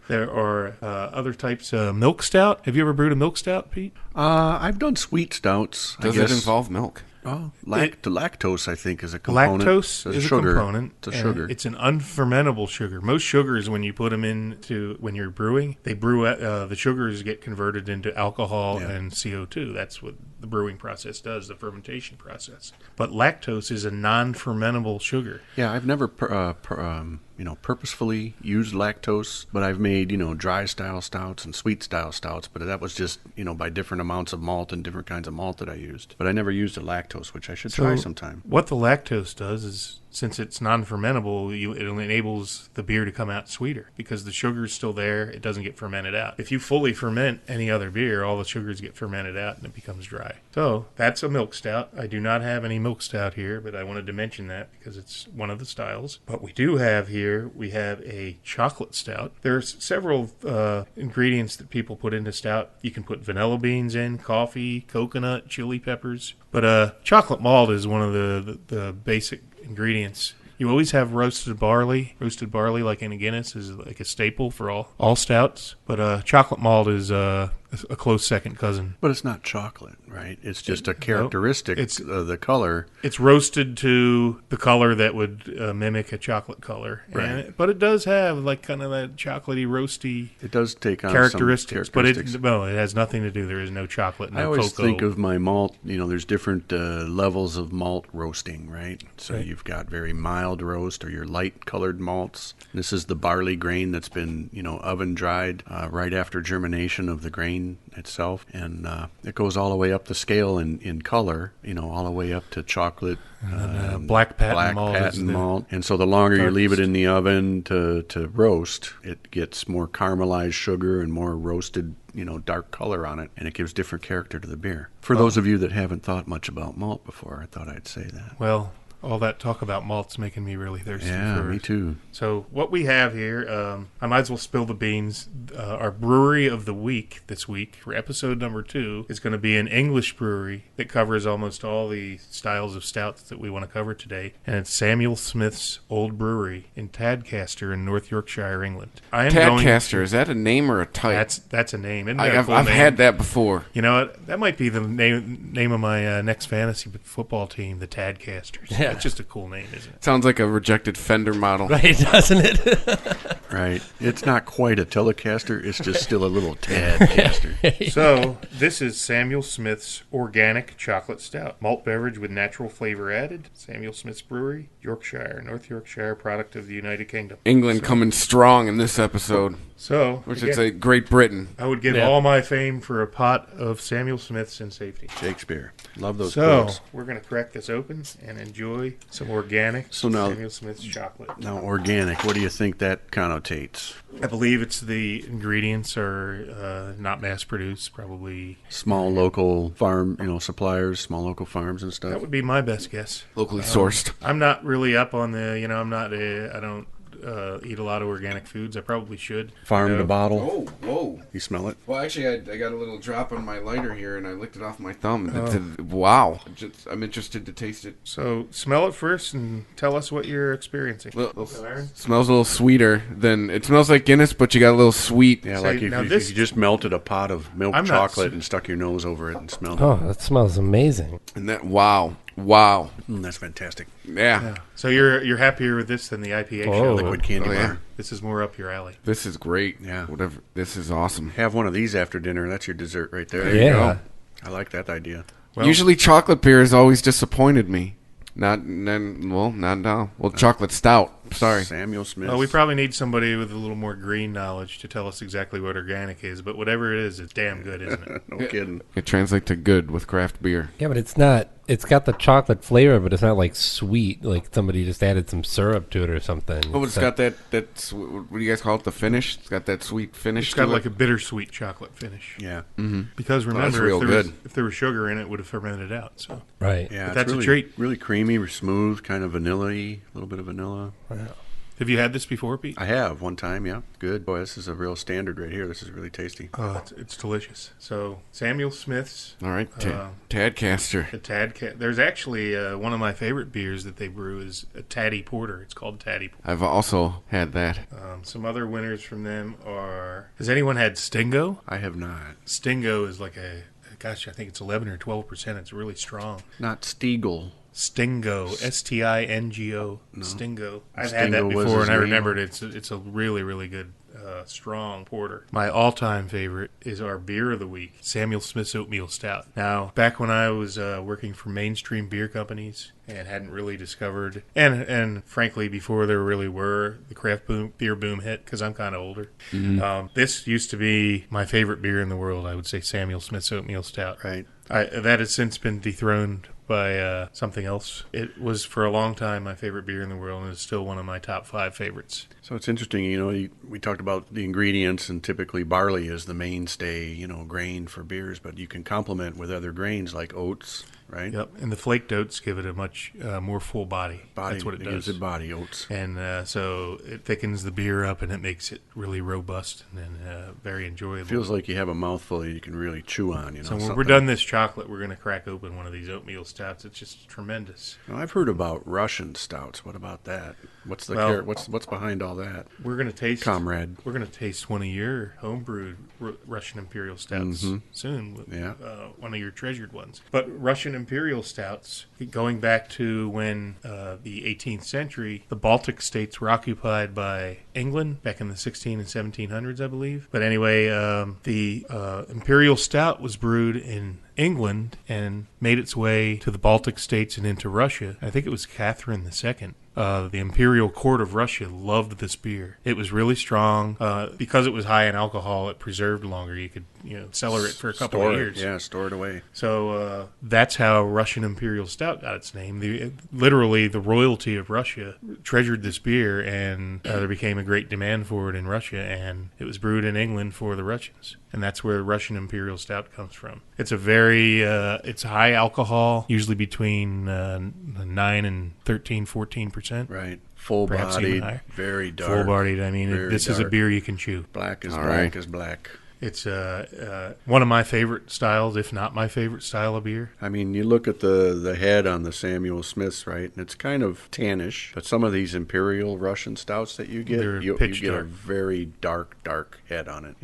Speaker 7: There are other types of milk stout. Have you ever brewed a milk stout, Pete?
Speaker 9: I've done sweet stouts.
Speaker 6: Does it involve milk?
Speaker 9: Oh, lactose, I think, is a component.
Speaker 7: Lactose is a component.
Speaker 9: It's a sugar.
Speaker 7: It's an unfermentable sugar. Most sugars, when you put them into when you're brewing, the sugars get converted into alcohol and CO2. That's what the brewing process does, the fermentation process. But lactose is a non-fermentable sugar.
Speaker 9: Yeah, I've never purposefully used lactose, but I've made, dry style stouts and sweet style stouts, but that was just, by different amounts of malt and different kinds of malt that I used. But I never used a lactose, which I should try sometime.
Speaker 7: What the lactose does is, since it's non-fermentable, it enables the beer to come out sweeter because the sugar's still there. It doesn't get fermented out. If you fully ferment any other beer, all the sugars get fermented out and it becomes dry. So that's a milk stout. I do not have any milk stout here, but I wanted to mention that because it's one of the styles. But we do have here, we have a chocolate stout. There's several ingredients that people put into stout. You can put vanilla beans in, coffee, coconut, chili peppers. But chocolate malt is one of the basic ingredients. You always have roasted barley. Roasted barley, like in a Guinness, is like a staple for all stouts. But chocolate malt is a close second cousin.
Speaker 9: But it's not chocolate, right? It's just a characteristic of the color.
Speaker 7: It's roasted to the color that would mimic a chocolate color.
Speaker 9: Right.
Speaker 7: But it does have like kind of that chocolatey, roasty.
Speaker 9: It does take on
Speaker 7: characteristics.
Speaker 9: Some characteristics.
Speaker 7: But it has nothing to do. There is no chocolate, no cocoa.
Speaker 9: I always think of my malt, there's different levels of malt roasting, right? So you've got very mild roast or your light colored malts. This is the barley grain that's been, oven dried right after germination of the grain itself, and it goes all the way up the scale in color, all the way up to chocolate,
Speaker 7: black patent
Speaker 9: malt. And so the longer you leave it in the oven to roast, it gets more caramelized sugar and more roasted, dark color on it, and it gives different character to the beer. For those of you that haven't thought much about malt before, I thought I'd say that.
Speaker 7: Well, All that talk about malt's making me really thirsty.
Speaker 9: Yeah,
Speaker 7: for
Speaker 9: me too.
Speaker 7: So what we have here, I might as well spill the beans. Our brewery of the week this week, for episode number 2, is going to be an English brewery that covers almost all the styles of stouts that we want to cover today. And it's Samuel Smith's Old Brewery in Tadcaster in North Yorkshire, England.
Speaker 6: Tadcaster, is that a name or a type?
Speaker 7: That's a name. Isn't that a cool
Speaker 6: I've
Speaker 7: name?
Speaker 6: had that before.
Speaker 7: You know what? That might be the name of my next fantasy football team, the Tadcasters.
Speaker 8: Yeah.
Speaker 7: That's just a cool name, isn't it?
Speaker 6: Sounds like a rejected Fender model.
Speaker 8: Right, doesn't it?
Speaker 9: Right. It's not quite a Telecaster. It's just still a little Tadcaster.
Speaker 7: So, this is Samuel Smith's Organic Chocolate Stout. Malt beverage with natural flavor added. Samuel Smith's Brewery, Yorkshire, North Yorkshire, product of the United Kingdom.
Speaker 6: England coming strong in this episode.
Speaker 7: So,
Speaker 6: Which
Speaker 7: again,
Speaker 6: it's a Great Britain.
Speaker 7: I would give all my fame for a pot of Samuel Smith's in safety.
Speaker 9: Shakespeare. Love those
Speaker 7: So,
Speaker 9: quotes.
Speaker 7: we're going to crack this open and enjoy some organic Samuel Smith's chocolate.
Speaker 9: Now, organic, what do you think that connotates?
Speaker 7: I believe it's the ingredients are not mass-produced, probably.
Speaker 9: Small local farm, suppliers, small local farms and stuff.
Speaker 7: That would be my best guess.
Speaker 6: Locally sourced.
Speaker 7: I'm not really up on the, I don't eat a lot of organic foods. I probably should.
Speaker 9: Farm to bottle.
Speaker 6: Oh, whoa.
Speaker 9: You smell it?
Speaker 6: Well, actually, I got a little drop on my lighter here, and I licked it off my thumb. Wow. I'm interested to taste it.
Speaker 7: So, smell it first and tell us what you're experiencing.
Speaker 6: Smells a little sweeter than... It smells like Guinness, but you got a little sweet.
Speaker 9: Yeah, like if you just melted a pot of milk chocolate and stuck your nose over it and smelled it.
Speaker 8: Oh, that smells amazing.
Speaker 6: And that... Wow.
Speaker 9: That's fantastic.
Speaker 6: Yeah.
Speaker 7: So you're happier with this than the IPA show?
Speaker 9: Liquid candy bar.
Speaker 7: This is more up your alley.
Speaker 6: This is great.
Speaker 9: Yeah.
Speaker 6: Whatever. This is awesome.
Speaker 9: Have one of these after dinner. That's your dessert right there.
Speaker 6: There you go.
Speaker 9: I like that idea.
Speaker 6: Well, usually chocolate beer has always disappointed me. Not now. Well, chocolate stout. Sorry.
Speaker 9: Samuel Smith.
Speaker 7: Well, we probably need somebody with a little more green knowledge to tell us exactly what organic is, but whatever it is, it's damn good, isn't it?
Speaker 9: No kidding.
Speaker 6: It translates to good with craft beer.
Speaker 8: Yeah, but it's not. It's got the chocolate flavor, but it's not like sweet, like somebody just added some syrup to it or something.
Speaker 6: Oh, it's got that, what do you guys call it, the finish? It's got that sweet finish
Speaker 7: It's got
Speaker 6: to it.
Speaker 7: like a bittersweet chocolate finish.
Speaker 9: Yeah.
Speaker 6: Mm-hmm.
Speaker 7: Because remember,
Speaker 6: that's real good.
Speaker 7: If there was sugar in it, it would have fermented out. So
Speaker 8: right.
Speaker 9: Yeah,
Speaker 7: but that's
Speaker 9: really,
Speaker 7: a treat.
Speaker 9: Really creamy, smooth, kind of vanilla-y, a little bit of vanilla.
Speaker 8: Wow.
Speaker 7: Have you had this before, Pete?
Speaker 9: I have one time, yeah. Good. Boy, this is a real standard right here. This is really tasty.
Speaker 7: Oh, it's delicious. So, Samuel Smith's.
Speaker 6: All right, Tadcaster.
Speaker 7: The There's actually one of my favorite beers that they brew is a Taddy Porter. It's called Taddy Porter.
Speaker 6: I've also had that.
Speaker 7: Some other winners from them are... Has anyone had Stingo?
Speaker 9: I have not.
Speaker 7: Stingo is like I think it's 11 or 12%. It's really strong.
Speaker 9: Not Stiegel.
Speaker 7: Stingo, Stingo,
Speaker 9: No.
Speaker 7: Stingo. I've
Speaker 9: Stingo
Speaker 7: had that
Speaker 9: was
Speaker 7: before,
Speaker 9: his
Speaker 7: and I
Speaker 9: name.
Speaker 7: remembered it's a really, really good, strong porter. My all-time favorite is our beer of the week, Samuel Smith's Oatmeal Stout. Now, back when I was working for mainstream beer companies and hadn't really discovered, and frankly, before there really were, the craft beer boom hit, because I'm kind of older.
Speaker 6: Mm-hmm.
Speaker 7: This used to be my favorite beer in the world. I would say Samuel Smith's Oatmeal Stout.
Speaker 9: Right.
Speaker 7: That has since been dethroned by something else. It was for a long time my favorite beer in the world, and it's still one of my top 5 favorites.
Speaker 9: So it's interesting, we talked about the ingredients, and typically barley is the mainstay, grain for beers, but you can complement with other grains like oats, right?
Speaker 7: Yep, and the flaked oats give it a much more full body. That's what it does.
Speaker 9: Gives it body, oats.
Speaker 7: And so it thickens the beer up, and it makes it really robust and very enjoyable.
Speaker 9: Feels like you have a mouthful you can really chew on,
Speaker 7: So when we're done this chocolate, we're going to crack open one of these oatmeal stouts. It's just tremendous.
Speaker 9: Now, I've heard about Russian stouts. What about that? What's the what's behind all that?
Speaker 7: We're going to taste,
Speaker 9: comrade.
Speaker 7: We're going to taste one of your homebrewed Russian Imperial Stouts soon.
Speaker 9: Yeah,
Speaker 7: one of your treasured ones. But Russian Imperial Stouts, going back to when the 18th century, the Baltic states were occupied by England back in the 16 and 1700s, I believe. But anyway, the Imperial Stout was brewed in England and made its way to the Baltic states and into Russia. I think it was Catherine II. The Imperial Court of Russia loved this beer. It was really strong. Because it was high in alcohol, it preserved longer. You could cellar it for a couple of years.
Speaker 9: Yeah, store it away.
Speaker 7: So that's how Russian Imperial Stout got its name. Literally, the royalty of Russia treasured this beer, and there became a great demand for it in Russia, and it was brewed in England for the Russians. And that's where Russian Imperial Stout comes from. It's a very, it's high alcohol, usually between 9 and 13, 14%.
Speaker 9: Right. Full-bodied, very dark.
Speaker 7: Full-bodied. I mean, this is a beer you can chew.
Speaker 9: Black as black as black.
Speaker 7: It's one of my favorite styles, if not my favorite style of beer.
Speaker 9: I mean, you look at the head on the Samuel Smiths, right, and it's kind of tannish. But some of these Imperial Russian stouts that you get, you get a very dark head on it.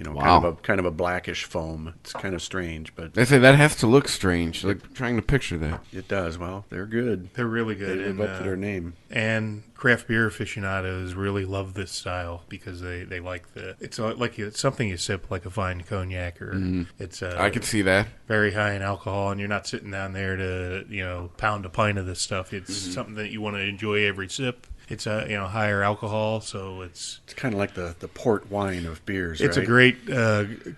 Speaker 9: Kind of a blackish foam. It's kind of strange, but
Speaker 6: they say that has to look strange. Like trying to picture that.
Speaker 9: It does. Well, they're good.
Speaker 7: They're really good.
Speaker 9: They live up to their name.
Speaker 7: And craft beer aficionados really love this style because they like it's something you sip like a fine cognac, or it's
Speaker 6: I can see that.
Speaker 7: Very high in alcohol, and you're not sitting down there to pound a pint of this stuff. It's something that you want to enjoy every sip. It's higher alcohol, so it's
Speaker 9: kind of like the port wine of beers.
Speaker 7: It's
Speaker 9: right?
Speaker 7: a great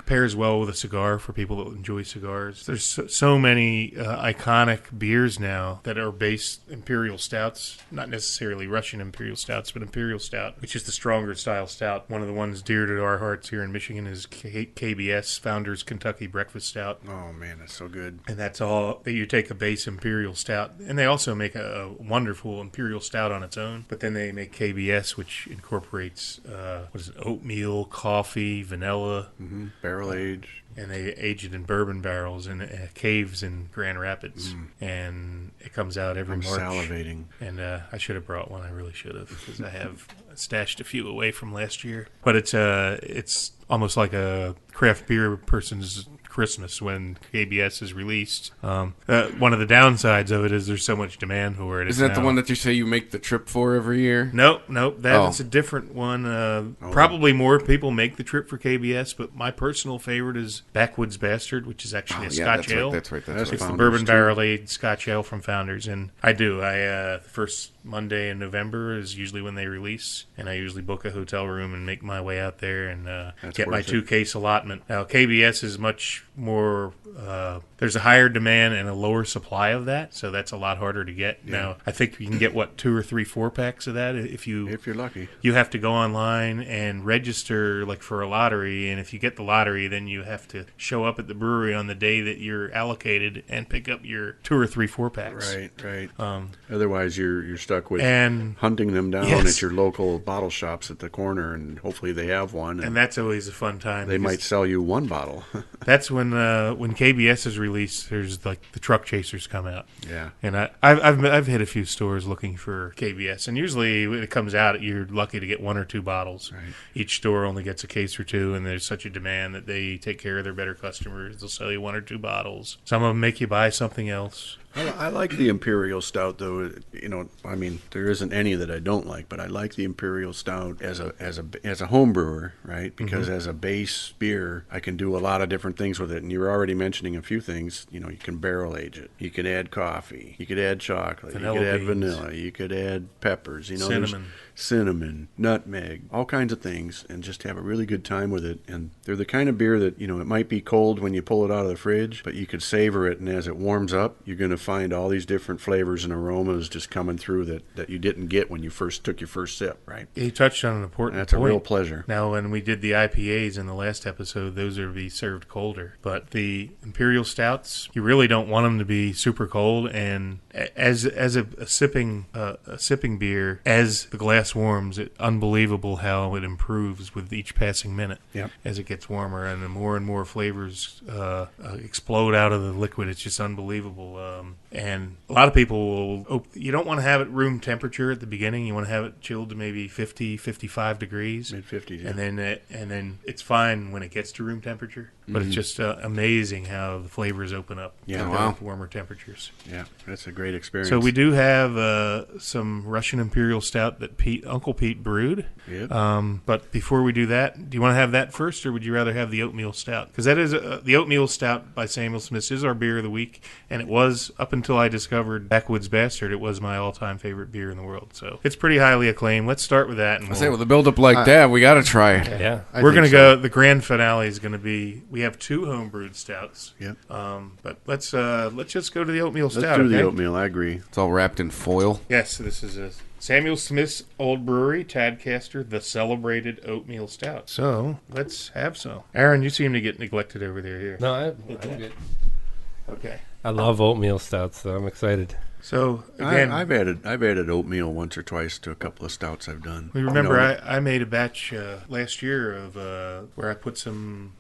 Speaker 7: pairs well with a cigar for people that enjoy cigars. There's so many iconic beers now that are based Imperial Stouts, not necessarily Russian Imperial Stouts, but Imperial Stout, which is the stronger style stout. One of the ones dear to our hearts here in Michigan is KBS, Founders Kentucky Breakfast Stout.
Speaker 9: Oh man, that's so good.
Speaker 7: And that's all. You take a base Imperial Stout, and they also make a wonderful Imperial Stout on its own. But then they make KBS, which incorporates oatmeal, coffee, vanilla,
Speaker 9: barrel age,
Speaker 7: and they age it in bourbon barrels in caves in Grand Rapids, and it comes out every March.
Speaker 9: Salivating.
Speaker 7: And I should have brought one. I really should have, because I have stashed a few away from last year. But it's almost like a craft beer person's Christmas when KBS is released. One of the downsides of it is there's so much demand for it.
Speaker 6: Isn't that the one that you say you make the trip for every year?
Speaker 7: Nope. That's a different one. Probably more people make the trip for KBS, but my personal favorite is Backwoods Bastard, which is actually a Scotch ale.
Speaker 6: That's right.
Speaker 7: It's the bourbon barrel-aged Scotch ale from Founders, and I do. The first Monday in November is usually when they release, and I usually book a hotel room and make my way out there and get my 2-case allotment. Now, KBS is much more, there's a higher demand and a lower supply of that, so that's a lot harder to get. Yeah. Now, I think you can get, 2 or 3 4-packs of that if you're
Speaker 9: lucky.
Speaker 7: You have to go online and register for a lottery, and if you get the lottery, then you have to show up at the brewery on the day that you're allocated and pick up your 2 or 3 4-packs.
Speaker 9: Right. Otherwise, you're stuck with hunting them down at your local bottle shops at the corner, and hopefully they have one.
Speaker 7: And that's always a fun time.
Speaker 9: They might sell you one bottle.
Speaker 7: That's when KBS is released. There's the truck chasers come out.
Speaker 9: Yeah.
Speaker 7: And I've hit a few stores looking for KBS, and usually when it comes out, you're lucky to get 1 or 2 bottles.
Speaker 9: Right.
Speaker 7: Each store only gets a case or 2, and there's such a demand that they take care of their better customers. They'll sell you 1 or 2 bottles. Some of them make you buy something else.
Speaker 9: I like the Imperial Stout, though. I mean, there isn't any that I don't like, but I like the Imperial Stout as a home brewer, right? Because as a base beer, I can do a lot of different things with it. And you were already mentioning a few things. You can barrel age it. You could add coffee. You could add chocolate. You could add vanilla. You could add peppers. Cinnamon, nutmeg, all kinds of things, and just have a really good time with it. And they're the kind of beer that, it might be cold when you pull it out of the fridge, but you could savor it, and as it warms up, you're going to find all these different flavors and aromas just coming through that you didn't get when you first took your first sip, right?
Speaker 7: You touched on an important
Speaker 9: point. That's a real pleasure.
Speaker 7: Now, when we did the IPAs in the last episode, those are to be served colder. But the Imperial Stouts, you really don't want them to be super cold, and as a sipping beer, as the glass warms, it's unbelievable how it improves with each passing minute.
Speaker 9: Yep.
Speaker 7: As it gets warmer, and more flavors explode out of the liquid. It's just unbelievable. And a lot of people you don't want to have it room temperature at the beginning. You want to have it chilled to maybe 50, 55 degrees.
Speaker 9: Mid-50s, yeah.
Speaker 7: And then it's fine when it gets to room temperature. But it's just amazing how the flavors open up at warmer temperatures.
Speaker 9: Yeah, that's a great experience.
Speaker 7: So we do have some Russian Imperial Stout that Uncle Pete brewed.
Speaker 9: Yep.
Speaker 7: But before we do that, do you want to have that first, or would you rather have the Oatmeal Stout? Because that is the Oatmeal Stout by Samuel Smith is our beer of the week, and it was, up until I discovered Backwoods Bastard, it was my all-time favorite beer in the world. So it's pretty highly acclaimed. Let's start with that. And
Speaker 6: with a build-up like that, we got to try it.
Speaker 7: Yeah. We're going to go, the grand finale is going to be, we we have 2 homebrewed stouts.
Speaker 9: Yep.
Speaker 7: But let's just go to the oatmeal stout.
Speaker 9: Let's do the
Speaker 7: okay?
Speaker 9: oatmeal. I agree.
Speaker 6: It's all wrapped in foil.
Speaker 7: Yes, this is a Samuel Smith's Old Brewery, Tadcaster, the celebrated oatmeal stout. So let's have some. Aaron, you seem to get neglected over there. Here.
Speaker 8: No, I'm good.
Speaker 7: Okay.
Speaker 8: I love oatmeal stouts, so I'm excited.
Speaker 7: So again,
Speaker 9: I've added oatmeal once or twice to a couple of stouts I've done.
Speaker 7: we remember I made a batch last year of where I put some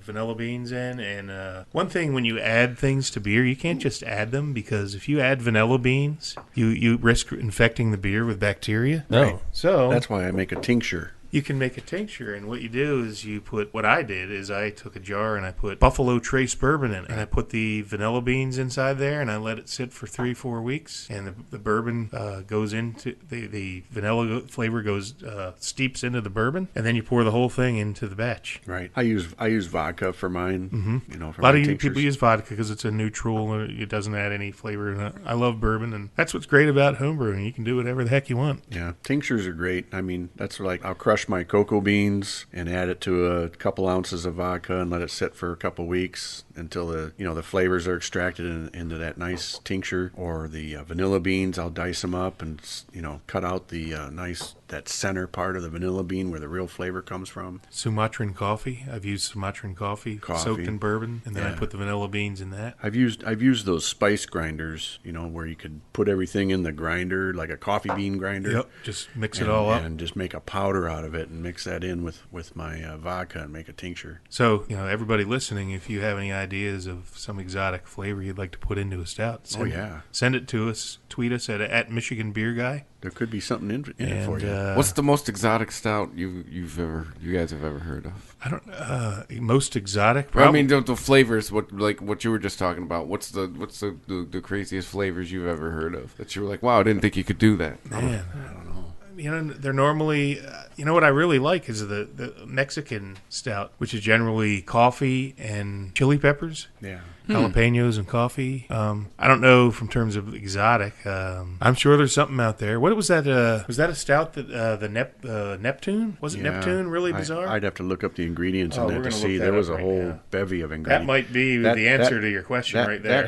Speaker 7: vanilla beans in, and one thing when you add things to beer, you can't just add them, because if you add vanilla beans, you risk infecting the beer with bacteria.
Speaker 8: No.
Speaker 7: Right. So
Speaker 9: That's why I make a tincture.
Speaker 7: you can make a tincture, and what you do is you put, what I did is I took a jar and I put Buffalo Trace bourbon in it, and I put the vanilla beans inside there, and I let it sit for 3-4 weeks, and the bourbon goes into, the vanilla flavor goes, steeps into the bourbon, and then you pour the whole thing into the batch.
Speaker 9: Right. I use vodka for mine.
Speaker 7: Mm-hmm.
Speaker 9: You know, for
Speaker 7: a lot
Speaker 9: my
Speaker 7: of
Speaker 9: tinctures.
Speaker 7: people use vodka because it's a neutral, it doesn't add any flavor, and I love bourbon, and that's what's great about homebrewing. You can do whatever the heck you want.
Speaker 9: Yeah, tinctures are great. I mean, that's like I'll crush my cocoa beans and add it to a couple ounces of vodka and let it sit for a couple weeks until the flavors are extracted into that nice tincture. Or the vanilla beans, I'll dice them up and cut out the that center part of the vanilla bean where the real flavor comes from.
Speaker 7: Sumatran coffee. I've used Sumatran coffee soaked in bourbon, and then I put the vanilla beans in that.
Speaker 9: I've used those spice grinders, where you could put everything in the grinder like a coffee bean grinder.
Speaker 7: Yep, just mix it all up
Speaker 9: and just make a powder out of it and mix that in with my vodka and make a tincture.
Speaker 7: So, everybody listening, if you have any ideas of some exotic flavor you'd like to put into a stout, send it to us. Tweet us at Michigan Beer Guy.
Speaker 9: There could be something in it for you.
Speaker 6: What's the most exotic stout you guys have ever heard of?
Speaker 7: I don't most exotic.
Speaker 6: I mean the flavors. What you were just talking about. What's the craziest flavors you've ever heard of that you were like, wow, I didn't think you could do that.
Speaker 7: Man, I don't know. They're normally, what I really like is the Mexican stout, which is generally coffee and chili peppers.
Speaker 9: Yeah.
Speaker 7: Jalapenos and coffee. I don't know from terms of exotic. I'm sure there's something out there. What was that? Was that a stout that the Neptune? Was it Neptune? Really bizarre.
Speaker 9: I'd have to look up the ingredients in that to see. There was a whole bevy of ingredients.
Speaker 7: That might be the answer to your question right there.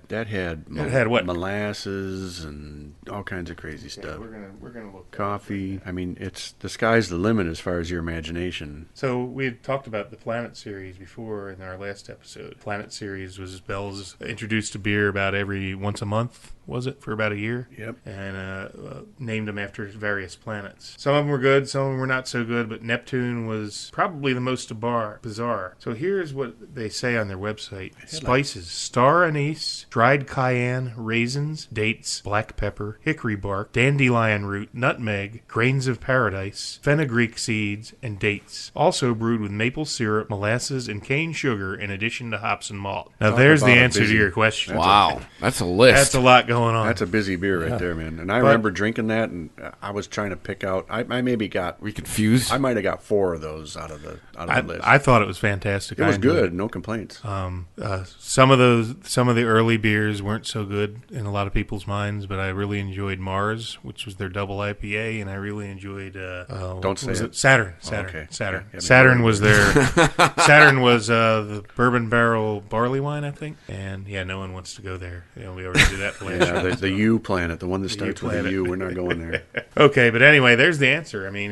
Speaker 9: That had
Speaker 7: what?
Speaker 9: Molasses and all kinds of crazy stuff.
Speaker 7: We're gonna look.
Speaker 9: Coffee. I mean, it's the sky's the limit as far as your imagination.
Speaker 7: So we had talked about the Planet series before in our last episode. Planet series was Bell's introduced to beer about every once a month, was it, for about a year?
Speaker 9: Yep.
Speaker 7: And named them after various planets. Some of them were good, some of them were not so good, but Neptune was probably the most bizarre. So here's what they say on their website. Spices: star anise, dried cayenne, raisins, dates, black pepper, hickory bark, dandelion root, nutmeg, grains of paradise, fenugreek seeds, and dates. Also brewed with maple syrup, molasses, and cane sugar in addition to hops and malt. Now there's the answer to your question.
Speaker 6: Wow, that's a list.
Speaker 7: That's a lot going on.
Speaker 9: That's a busy beer right there, man. And I remember drinking that, and I was trying to pick out. I maybe got
Speaker 6: confused.
Speaker 9: I might have got 4 of those out of the list.
Speaker 7: I thought it was fantastic.
Speaker 9: It was good, no complaints.
Speaker 7: Some of the early beers weren't so good in a lot of people's minds, but I really enjoyed Mars, which was their double IPA, and I really enjoyed.
Speaker 9: Don't say it.
Speaker 7: Saturn.
Speaker 9: Okay.
Speaker 7: Saturn.
Speaker 9: Yeah,
Speaker 7: Saturn was their. Saturn was the bourbon barrel barley wine, I think. And no one wants to go there. We already did that last
Speaker 9: the U planet, the one that starts with a U. We're not going there.
Speaker 7: Okay, but anyway, there's the answer. I mean,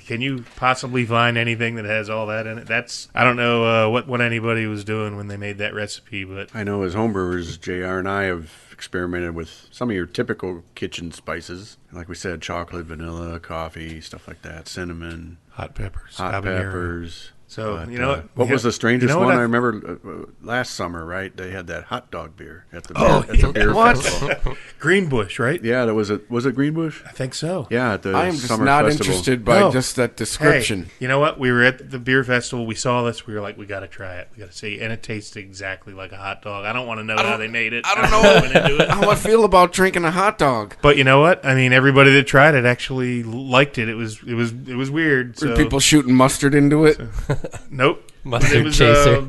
Speaker 7: can you possibly find anything that has all that in it? I don't know what anybody was doing when they made that recipe, but
Speaker 9: I know as homebrewers, JR and I have experimented with some of your typical kitchen spices. Like we said, chocolate, vanilla, coffee, stuff like that, cinnamon,
Speaker 7: hot peppers,
Speaker 9: hot peppers.
Speaker 7: So,
Speaker 9: but, what was the strangest one? I remember last summer, right? They had that hot dog beer at the beer festival.
Speaker 7: Greenbush, right?
Speaker 9: Yeah, was it Greenbush?
Speaker 7: I think so.
Speaker 9: Yeah, at the
Speaker 6: I am just
Speaker 9: summer
Speaker 6: not
Speaker 9: festival.
Speaker 6: interested by just that description.
Speaker 7: Hey, you know what? We were at the beer festival. We saw this. We were like, we got to try it. We got to see. And it tastes exactly like a hot dog. I don't want to know how they made it.
Speaker 6: I don't know how I feel about drinking a hot dog.
Speaker 7: But you know what? I mean, everybody that tried it actually liked it. It was weird. So.
Speaker 6: Were people shooting mustard into it?
Speaker 7: Nope.
Speaker 8: Mustard chaser.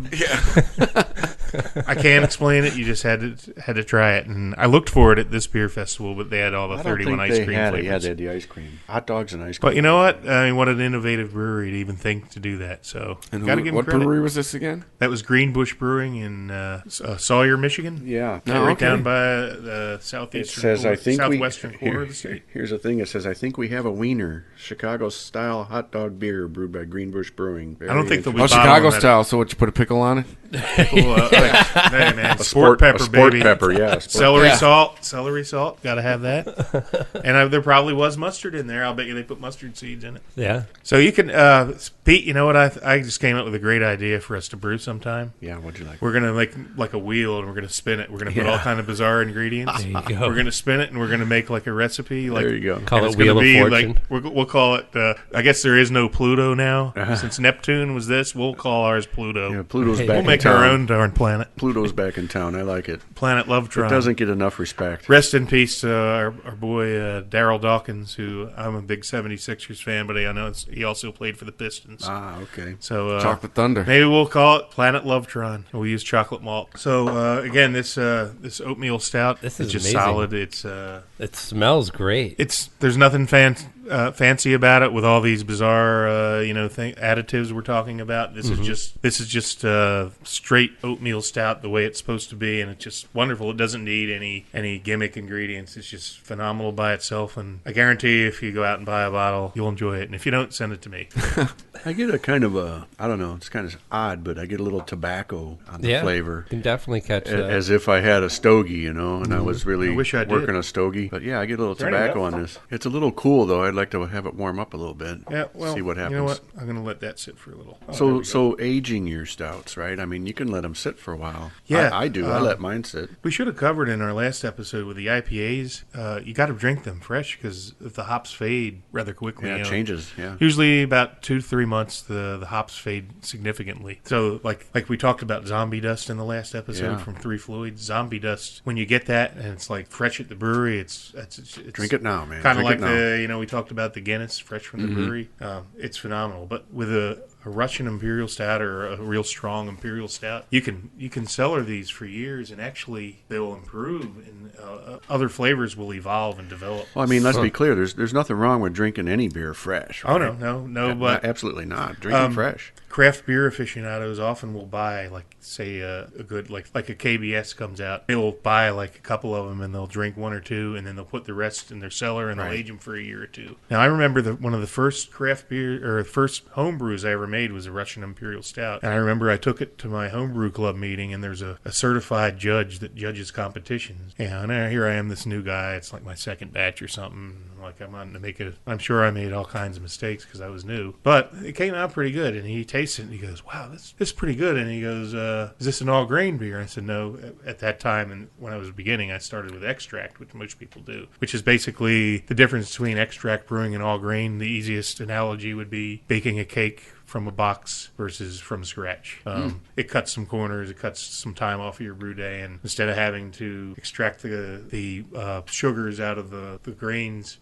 Speaker 7: I can't explain it. You just had to try it, and I looked for it at this beer festival, but they had all the 31 ice cream flavors.
Speaker 9: Yeah, they had the ice cream, hot dogs, and ice cream.
Speaker 7: But you know what? I mean, what an innovative brewery to even think to do that. So, gotta give them
Speaker 6: what
Speaker 7: credit.
Speaker 6: brewery was this again?
Speaker 7: That was Greenbush Brewing in Sawyer, Michigan.
Speaker 9: Yeah,
Speaker 7: right down by the southwestern corner of the state.
Speaker 9: Here's the thing: it says, "I think we have a wiener Chicago-style hot dog beer brewed by Greenbush Brewing."
Speaker 7: I don't think they'll be
Speaker 6: Chicago style. So what, you put a pickle on it?
Speaker 7: Hey man, sport pepper, baby.
Speaker 9: Pepper, yeah.
Speaker 7: Celery salt. Got to have that. And there probably was mustard in there. I'll bet you they put mustard seeds in it.
Speaker 8: Yeah.
Speaker 7: So you can, Pete. You know what? I just came up with a great idea for us to brew sometime.
Speaker 9: Yeah. What'd you like?
Speaker 7: We're gonna make like a wheel, and we're gonna spin it. We're gonna put all kind of bizarre ingredients.
Speaker 8: There you go.
Speaker 7: We're gonna spin it, and we're gonna make like a recipe. Like,
Speaker 9: there you go.
Speaker 8: Call
Speaker 7: it's
Speaker 8: it Wheel of Fortune.
Speaker 7: We'll call it. I guess there is no Pluto now. Since Neptune was this, we'll call ours Pluto.
Speaker 9: Yeah, Pluto's back.
Speaker 7: We'll
Speaker 9: in
Speaker 7: make
Speaker 9: town.
Speaker 7: our own darn planet.
Speaker 9: Pluto's back in town. I like it.
Speaker 7: Planet Lovetron.
Speaker 9: It doesn't get enough respect.
Speaker 7: Rest in peace to our boy Daryl Dawkins, who I'm a big 76ers fan, but I know he also played for the Pistons.
Speaker 9: Ah, okay.
Speaker 7: So
Speaker 6: Chocolate Thunder.
Speaker 7: Maybe we'll call it Planet Lovetron. We'll use chocolate malt. So again, this oatmeal stout.
Speaker 8: This
Speaker 7: is
Speaker 8: is
Speaker 7: just
Speaker 8: amazing.
Speaker 7: solid.
Speaker 8: It smells great.
Speaker 7: There's nothing fancy about it with all these bizarre additives we're talking about. This is just straight oatmeal stout the way it's supposed to be, and it's just wonderful. It doesn't need any gimmick ingredients. It's just phenomenal by itself, and I guarantee you, if you go out and buy a bottle, you'll enjoy it. And if you don't, send it to me.
Speaker 9: I get a kind of I don't know, it's kind of odd, but I get a little tobacco on the flavor.
Speaker 8: You can definitely catch that.
Speaker 9: As if I had a stogie, and I was really working
Speaker 7: did.
Speaker 9: a stogie. But yeah, I get a little tobacco on this. It's a little cool, though. I'd like to have it warm up a little bit.
Speaker 7: Yeah, well,
Speaker 9: see what happens.
Speaker 7: You know what? I'm going to let that sit for a little.
Speaker 9: So aging your stouts, right? I mean, you can let them sit for a while.
Speaker 7: Yeah.
Speaker 9: I do. I let mine sit.
Speaker 7: We should have covered in our last episode with the IPAs. You got to drink them fresh because if the hops fade rather quickly.
Speaker 9: Yeah, it changes. Yeah.
Speaker 7: Usually about 2 to 3 months, the hops fade significantly. So like we talked about zombie dust in the last episode from Three Floyds. Zombie dust, when you get that and it's like fresh at the brewery, it's
Speaker 9: drink it now, man.
Speaker 7: Kind of like we talked about the Guinness fresh from the brewery. It's phenomenal. But with a Russian Imperial Stout or a real strong Imperial Stout, you can cellar these for years, and actually they'll improve, and other flavors will evolve and develop.
Speaker 9: Well, I mean, let's be clear. There's nothing wrong with drinking any beer fresh. Right?
Speaker 7: Oh no, but
Speaker 9: absolutely not. Drink it fresh.
Speaker 7: Craft beer aficionados often will buy, like, say, a good, like a KBS comes out. They'll buy, like, a couple of them, and they'll drink 1 or 2, and then they'll put the rest in their cellar, and they'll age them for a year or 2. Now, I remember one of the first craft beer, or first home brews I ever made was a Russian Imperial Stout. And I remember I took it to my homebrew club meeting, and there's a certified judge that judges competitions. And here I am, this new guy. It's like my second batch or something. Like, I'm sure I made all kinds of mistakes because I was new. But it came out pretty good, and he tasted it, and he goes, wow, this is pretty good. And he goes, is this an all-grain beer? I said, no. At that time, and when I was beginning, I started with extract, which most people do, which is basically the difference between extract brewing and all-grain. The easiest analogy would be baking a cake from a box versus from scratch. It cuts some corners, it cuts some time off of your brew day, and instead of having to extract the sugars out of the grains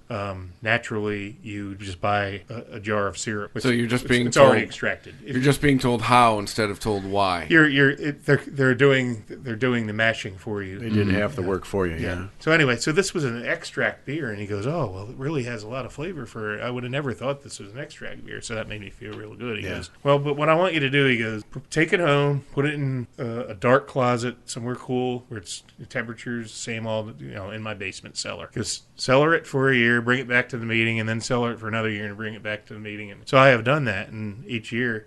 Speaker 7: naturally, you just buy a jar of syrup.
Speaker 6: So you're just being
Speaker 7: it's
Speaker 6: told,
Speaker 7: already extracted.
Speaker 6: You're just being told how instead of told why.
Speaker 7: They're doing the mashing for you.
Speaker 9: They did half the work for you. Yeah.
Speaker 7: So anyway, this was an extract beer, and he goes, oh well, it really has a lot of flavor for it. I would have never thought this was an extract beer, so that made me feel real good. He goes, well, but what I want you to do, he goes, take it home, put it in a dark closet somewhere cool where the temperature's the same in my basement cellar. Just cellar it for a year, bring it back to the meeting, and then cellar it for another year and bring it back to the meeting. And so I have done that, and each year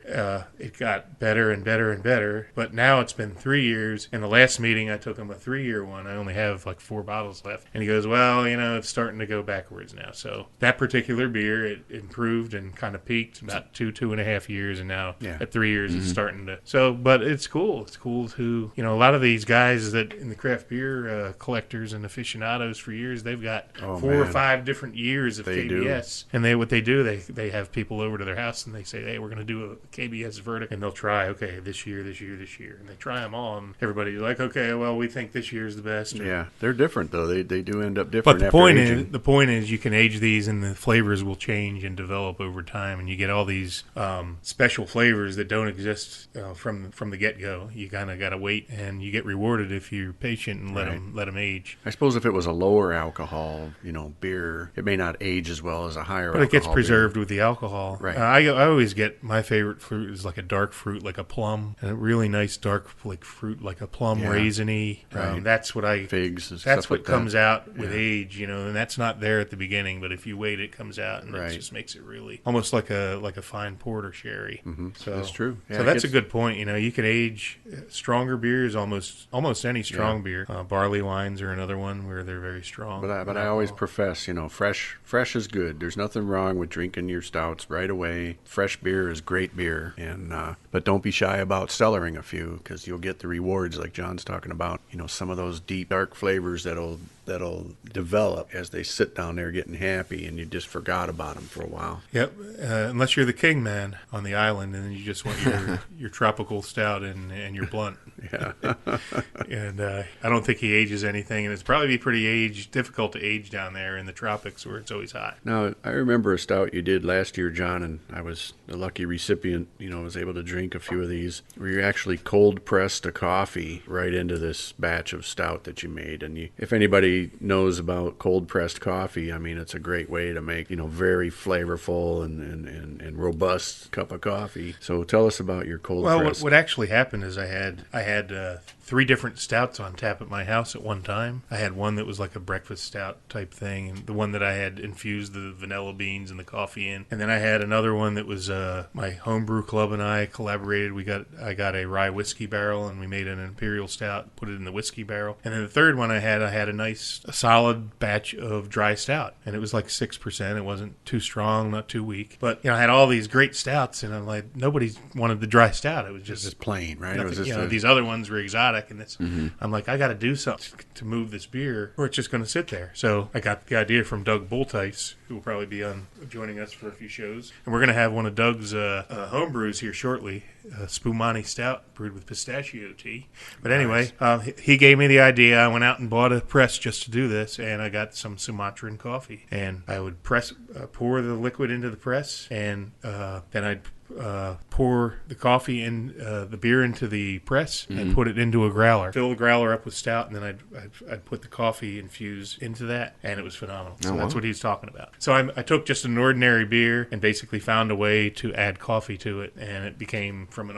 Speaker 7: it got better and better and better. But now it's been 3 years, and the last meeting I took him a 3-year one. I only have like 4 bottles left. And he goes, well, it's starting to go backwards now. So that particular beer, it improved and kind of peaked about 2.5 years, and now at 3 years it's starting to. So, but it's cool. It's cool to a lot of these guys that in the craft beer collectors and aficionados for years, they've got 4 or 5 different years of KBS, and they have people over to their house and they say, hey, we're going to do a KBS verdict, and they'll try this year, and they try them all, and everybody's like, okay, well, we think this year's the best.
Speaker 9: Yeah, they're different though. They do end up different.
Speaker 7: But the point is, you can age these, and the flavors will change and develop over time, and you get all these special flavors that don't exist from the get-go. You kind of got to wait, and you get rewarded if you're patient and let them age.
Speaker 9: I suppose if it was a lower alcohol, beer, it may not age as well as a higher alcohol.
Speaker 7: But it gets preserved with the alcohol.
Speaker 9: Right.
Speaker 7: I always get my favorite fruit is like a dark fruit, like a plum, and a really nice dark fruit like a plum, raisiny.
Speaker 9: Right.
Speaker 7: That's what
Speaker 9: figs. And
Speaker 7: that's
Speaker 9: stuff
Speaker 7: what
Speaker 9: like
Speaker 7: comes
Speaker 9: that.
Speaker 7: out with age, and that's not there at the beginning. But if you wait, it comes out, and it just makes it really almost like a fine port or sherry.
Speaker 9: Mm-hmm.
Speaker 7: So
Speaker 9: that's true. Yeah,
Speaker 7: so that's a good point. You can age stronger beers, almost any strong beer. Barley wines are another one where they're very strong.
Speaker 9: But I always profess, fresh is good. There's nothing wrong with drinking your stouts right away. Fresh beer is great beer, and but don't be shy about cellaring a few, because you'll get the rewards like John's talking about. Some of those deep dark flavors that'll develop as they sit down there getting happy, and you just forgot about them for a while.
Speaker 7: Yep, unless you're the king man on the island, and then you just want your tropical stout and your blunt.
Speaker 9: Yeah.
Speaker 7: And I don't think he ages anything, and it's probably pretty difficult to age down there in the tropics where it's always hot.
Speaker 9: Now, I remember a stout you did last year, John, and I was a lucky recipient, was able to drink a few of these, where you actually cold pressed a coffee right into this batch of stout that you made. And if anybody knows about cold pressed coffee, it's a great way to make, very flavorful and robust cup of coffee. So tell us about your cold pressed.
Speaker 7: What actually happened is I had 3 different stouts on tap at my house at one time. I had one that was like a breakfast stout type thing, and the one that I had infused the vanilla beans and the coffee in. And then I had another one that was my homebrew club and I collaborated. I got a rye whiskey barrel, and we made an imperial stout, put it in the whiskey barrel. And then the third one I had a solid batch of dry stout, and it was like 6%. It wasn't too strong, not too weak. But I had all these great stouts, and I'm like, nobody wanted the dry stout. It was just
Speaker 9: plain, right?
Speaker 7: Nothing,
Speaker 9: it was just
Speaker 7: these other ones were exotic. And I'm like, I got to do something to move this beer, or it's just going to sit there. So I got the idea from Doug Bulltice, who will probably be joining us for a few shows, and we're going to have one of Doug's homebrews here shortly, Spumani Stout brewed with pistachio tea. But anyway, he gave me the idea. I went out and bought a press just to do this, and I got some Sumatran coffee, and I would pour the liquid into the press, and then I'd pour the coffee in the beer into the press and put it into a growler. Fill the growler up with stout, and then I'd put the coffee infused into that, and it was phenomenal. So that's what he's talking about. So I took just an ordinary beer and basically found a way to add coffee to it, and it became from an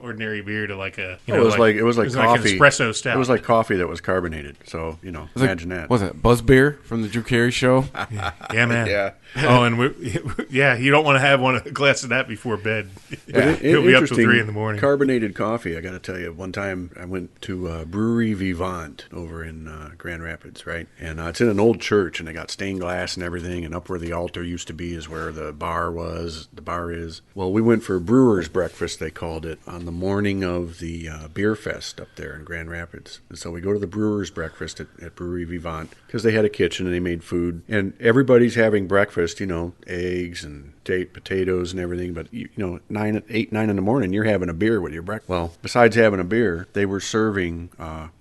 Speaker 7: ordinary beer to like a
Speaker 9: it was like
Speaker 7: coffee,
Speaker 9: like
Speaker 7: an espresso stout.
Speaker 9: It was like coffee that was carbonated. So imagine that.
Speaker 6: Was it Buzz Beer from the Drew Carey Show?
Speaker 7: Yeah, man.
Speaker 9: Yeah.
Speaker 7: Oh, and you don't want to have a glass of that before bed. He'll be up till 3 in the morning.
Speaker 9: Carbonated coffee, I got to tell you. One time I went to Brewery Vivant over in Grand Rapids, right? And it's in an old church, and they got stained glass and everything, and up where the altar used to be is where the bar is. Well, we went for brewer's breakfast, they called it, on the morning of the beer fest up there in Grand Rapids. And so we go to the brewer's breakfast at Brewery Vivant, because they had a kitchen and they made food, and everybody's having breakfast, eggs and potatoes and everything, but 8, 9 in the morning, you're having a beer with your breakfast. Well, besides having a beer, they were serving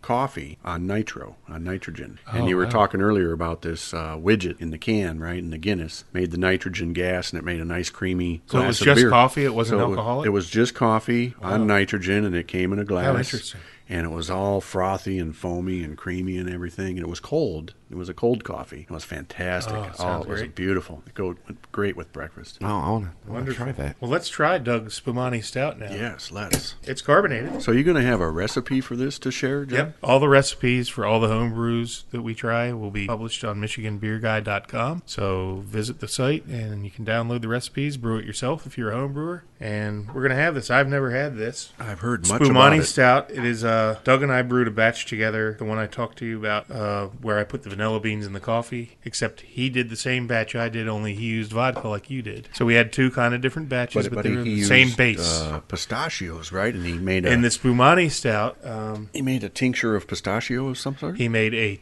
Speaker 9: coffee on nitrogen. And you were talking earlier about this widget in the can, right? In the Guinness, made the nitrogen gas, and it made a nice creamy glass of beer. So it was just
Speaker 7: coffee? It wasn't alcoholic?
Speaker 9: It was just coffee on nitrogen, and it came in a glass.
Speaker 7: How interesting.
Speaker 9: And it was all frothy and foamy and creamy and everything. And it was cold. It was a cold coffee. It was fantastic. It was beautiful. It went great with breakfast.
Speaker 6: Oh, I want to try that.
Speaker 7: Well, let's try Doug's Spumani Stout now.
Speaker 9: Yes, let's.
Speaker 7: It's carbonated.
Speaker 9: So you're going to have a recipe for this to share, John?
Speaker 7: Yep. All the recipes for all the home brews that we try will be published on MichiganBeerGuide.com. So visit the site, and you can download the recipes, brew it yourself if you're a home brewer. And we're going to have this. I've never had this.
Speaker 9: I've heard much
Speaker 7: Spumani
Speaker 9: about it.
Speaker 7: Stout. It is Doug and I brewed a batch together, the one I talked to you about, where I put the vanilla beans in the coffee, except he did the same batch I did, only he used vodka like you did. So we had 2 kind of different batches, but they were the same base.
Speaker 9: Pistachios, right? And he made
Speaker 7: in the Spumani Stout,
Speaker 9: he made a tincture of pistachio of some sort?
Speaker 7: He made a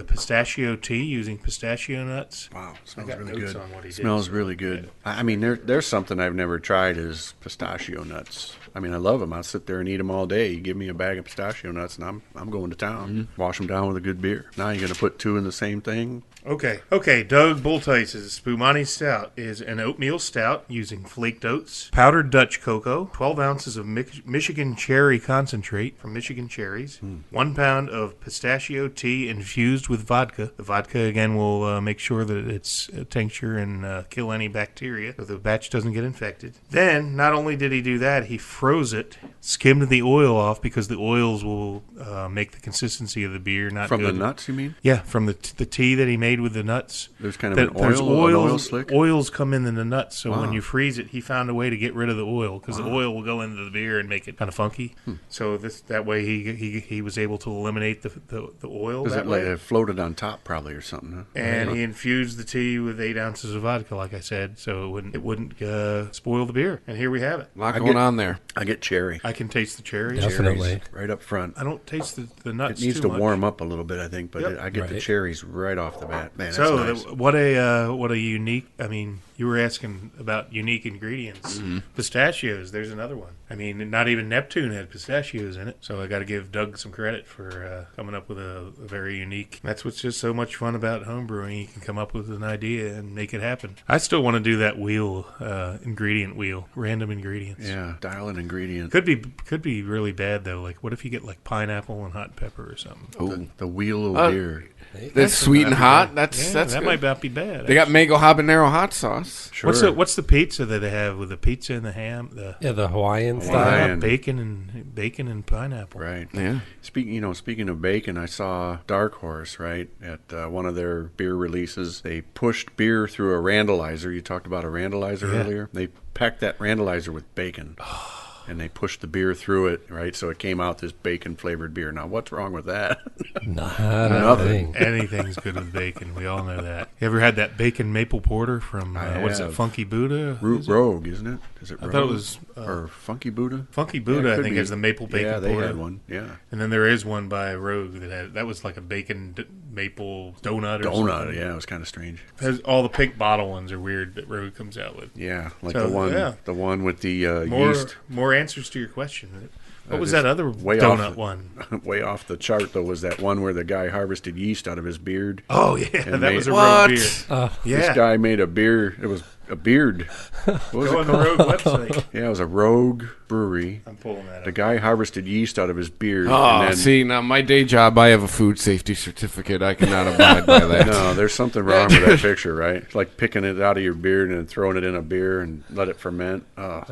Speaker 7: pistachio tea using pistachio nuts.
Speaker 9: Wow, smells really good.
Speaker 7: On what he
Speaker 9: smells really good. I mean, there's something I've never tried is pistachio nuts. I mean, I love them. I'll sit there and eat them all day. You give me a bag of pistachio nuts, and I'm going to town. Wash them down with a good beer. Now you're going to put two in the same thing?
Speaker 7: Okay. Doug Bultice's Spumani Stout is an oatmeal stout using flaked oats, powdered Dutch cocoa, 12 ounces of Michigan cherry concentrate from Michigan cherries, 1 pound of pistachio tea infused with vodka. The vodka, again, will make sure that it's a tincture and kill any bacteria so the batch doesn't get infected. Then, not only did he do that, he froze it, skimmed the oil off because the oils will make the consistency of the beer not
Speaker 9: From
Speaker 7: good.
Speaker 9: the nuts, you mean?
Speaker 7: Yeah, from the tea that he made with the nuts.
Speaker 9: There's kind of an oil slick?
Speaker 7: Oils come in the nuts, so
Speaker 9: Wow.
Speaker 7: when you freeze it, he found a way to get rid of the oil because the oil will go into the beer and make it kind of funky. So that way he was able to eliminate the oil.
Speaker 9: Does
Speaker 7: that
Speaker 9: it
Speaker 7: way.
Speaker 9: like floated on top probably or something? Huh?
Speaker 7: And he infused the tea with 8 ounces of vodka, like I said, so it wouldn't spoil the beer. And here we have it.
Speaker 6: A lot going on there.
Speaker 9: I get cherry.
Speaker 7: I can taste the cherry.
Speaker 8: Definitely.
Speaker 9: Right up front.
Speaker 7: I don't taste the nuts.
Speaker 9: It needs
Speaker 7: too
Speaker 9: to
Speaker 7: much.
Speaker 9: warm up a little bit, I think, but
Speaker 7: Yep.
Speaker 9: I get the
Speaker 8: Right.
Speaker 9: cherries right off the bat. Man, that's
Speaker 7: So
Speaker 9: nice.
Speaker 7: what a unique. I mean, you were asking about unique ingredients. Pistachios. There's another one. I mean, not even Neptune had pistachios in it. So I got to give Doug some credit for coming up with a very unique. That's what's just so much fun about homebrewing. You can come up with an idea and make it happen. I still want to do that wheel, ingredient wheel, random ingredients.
Speaker 9: Yeah, dial an ingredient.
Speaker 7: Could be really bad though. Like, what if you get like pineapple and hot pepper or something?
Speaker 9: The wheel of beer.
Speaker 6: That's sweet and hot. That's
Speaker 7: that
Speaker 6: good.
Speaker 7: might not be bad.
Speaker 6: They got mango habanero hot sauce.
Speaker 9: Sure.
Speaker 7: What's the pizza that they have with the pizza and the ham?
Speaker 8: The Hawaiian style.
Speaker 9: Hawaiian.
Speaker 7: Bacon and pineapple.
Speaker 9: Right.
Speaker 6: Yeah.
Speaker 9: Speaking of bacon, I saw Dark Horse, right, at one of their beer releases. They pushed beer through a randalizer. You talked about a randalizer earlier. They packed that randalizer with bacon. And they pushed the beer through it, right? So it came out this bacon-flavored beer. Now, what's wrong with that?
Speaker 8: Nothing.
Speaker 7: Anything's good with bacon. We all know that. You ever had that bacon maple porter from, what is it,
Speaker 9: have.
Speaker 7: Funky Buddha?
Speaker 9: Rogue, isn't it? Is it Rogue?
Speaker 7: I thought it was...
Speaker 9: or Funky Buddha?
Speaker 7: Funky Buddha,
Speaker 9: Yeah, it
Speaker 7: I
Speaker 9: could
Speaker 7: think,
Speaker 9: be.
Speaker 7: has the maple bacon
Speaker 9: Yeah, they
Speaker 7: porter.
Speaker 9: had one. Yeah.
Speaker 7: And then there is one by Rogue that was like a bacon maple donut or something.
Speaker 9: Yeah, it was kind of strange.
Speaker 7: All the pink bottle ones are weird that Rogue comes out with.
Speaker 9: Yeah, like
Speaker 7: So,
Speaker 9: the one with the
Speaker 7: More
Speaker 9: yeast.
Speaker 7: more answers to your question. What was
Speaker 9: just
Speaker 7: that other
Speaker 9: way
Speaker 7: donut
Speaker 9: off
Speaker 7: one?
Speaker 9: Way off the chart, though, was that one where the guy harvested yeast out of his beard.
Speaker 7: Oh, yeah,
Speaker 9: And
Speaker 7: that was a
Speaker 6: What?
Speaker 7: Rogue beer.
Speaker 9: This
Speaker 7: Yeah,
Speaker 9: guy made a beer. It was a beard. What was
Speaker 7: go
Speaker 9: it
Speaker 7: on the
Speaker 9: called?
Speaker 7: Rogue website.
Speaker 9: Yeah, it was a Rogue brewery.
Speaker 7: I'm pulling that
Speaker 9: The
Speaker 7: up.
Speaker 9: guy harvested yeast out of his beard.
Speaker 6: Oh,
Speaker 9: and then,
Speaker 6: see, now my day job, I have a food safety certificate. I cannot abide by that.
Speaker 9: No, there's something wrong with that picture, right? It's like picking it out of your beard and then throwing it in a beer and let it ferment. Oh.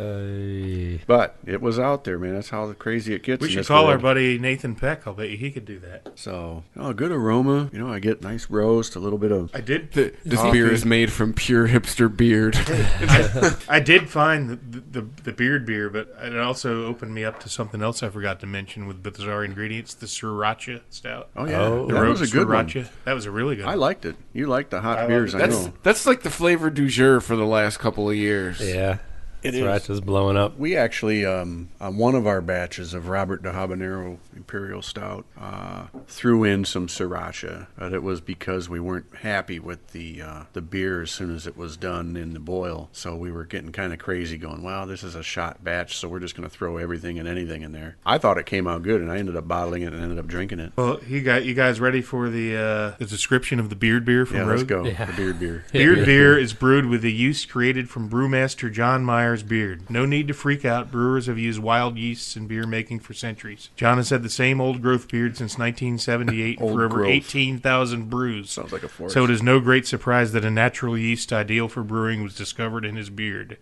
Speaker 9: But it was out there, man. That's how crazy it gets.
Speaker 7: We
Speaker 9: in
Speaker 7: should
Speaker 9: this
Speaker 7: call our
Speaker 9: world.
Speaker 7: buddy Nathan Peck. I'll bet you he could do that.
Speaker 9: So, good aroma. I get nice roast, a little bit of.
Speaker 7: I did.
Speaker 6: This beer is made from pure hipster beard.
Speaker 7: I did find the beard beer, but it also opened me up to something else I forgot to mention with bizarre ingredients: the Sriracha Stout.
Speaker 9: Oh yeah,
Speaker 7: The
Speaker 9: that
Speaker 7: Rogue
Speaker 9: was a good one.
Speaker 7: Sriracha. That was a really good
Speaker 9: I
Speaker 7: one.
Speaker 9: liked it. You like the hot
Speaker 7: I
Speaker 9: beers,
Speaker 7: love
Speaker 9: I
Speaker 7: it.
Speaker 9: know.
Speaker 6: That's like the flavor du jour for the last couple of years.
Speaker 8: Yeah.
Speaker 9: It is.
Speaker 8: Sriracha's blowing up.
Speaker 9: We actually, on one of our batches of Robert de Habanero Imperial Stout, threw in some Sriracha, but it was because we weren't happy with the beer as soon as it was done in the boil. So we were getting kind of crazy going, wow, this is a shot batch, so we're just going to throw everything and anything in there. I thought it came out good, and I ended up bottling it and ended up drinking it.
Speaker 7: Well, you guys ready for the description of the beard beer from
Speaker 9: Yeah,
Speaker 7: Rogue?
Speaker 9: let's go.
Speaker 8: Yeah.
Speaker 9: The beard beer.
Speaker 7: Beard beer is brewed with the yeast created from brewmaster John Meyer's beard. No need to freak out. Brewers have used wild yeasts in beer making for centuries. John has had the same old growth beard since 1978
Speaker 9: Old
Speaker 7: for over
Speaker 9: growth.
Speaker 7: 18,000 brews.
Speaker 9: Sounds like a forest.
Speaker 7: So it is no great surprise that a natural yeast ideal for brewing was discovered in his beard.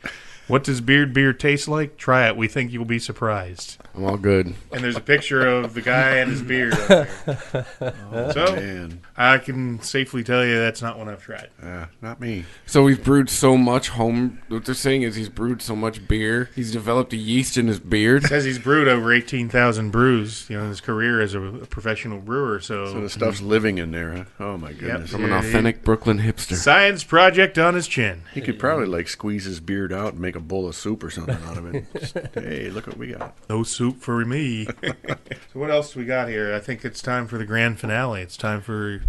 Speaker 7: What does beard beer taste like? Try it. We think you'll be surprised.
Speaker 6: I'm all good.
Speaker 7: And there's a picture of the guy and his beard up there. So
Speaker 9: Man,
Speaker 7: I can safely tell you that's not one I've tried.
Speaker 9: not me.
Speaker 6: So he's brewed so much what they're saying is he's brewed so much beer, he's developed a yeast in his beard.
Speaker 7: It says he's brewed over 18,000 brews, his career as a professional brewer.
Speaker 9: So the stuff's living in there, huh? Oh, my goodness.
Speaker 6: From an authentic Brooklyn hipster.
Speaker 7: Science project on his chin.
Speaker 9: He could probably, squeeze his beard out and make a bowl of soup or something out of it. Just, hey, look what we got.
Speaker 7: No soup for me. So what else do we got here? I think it's time for the grand finale. It's time for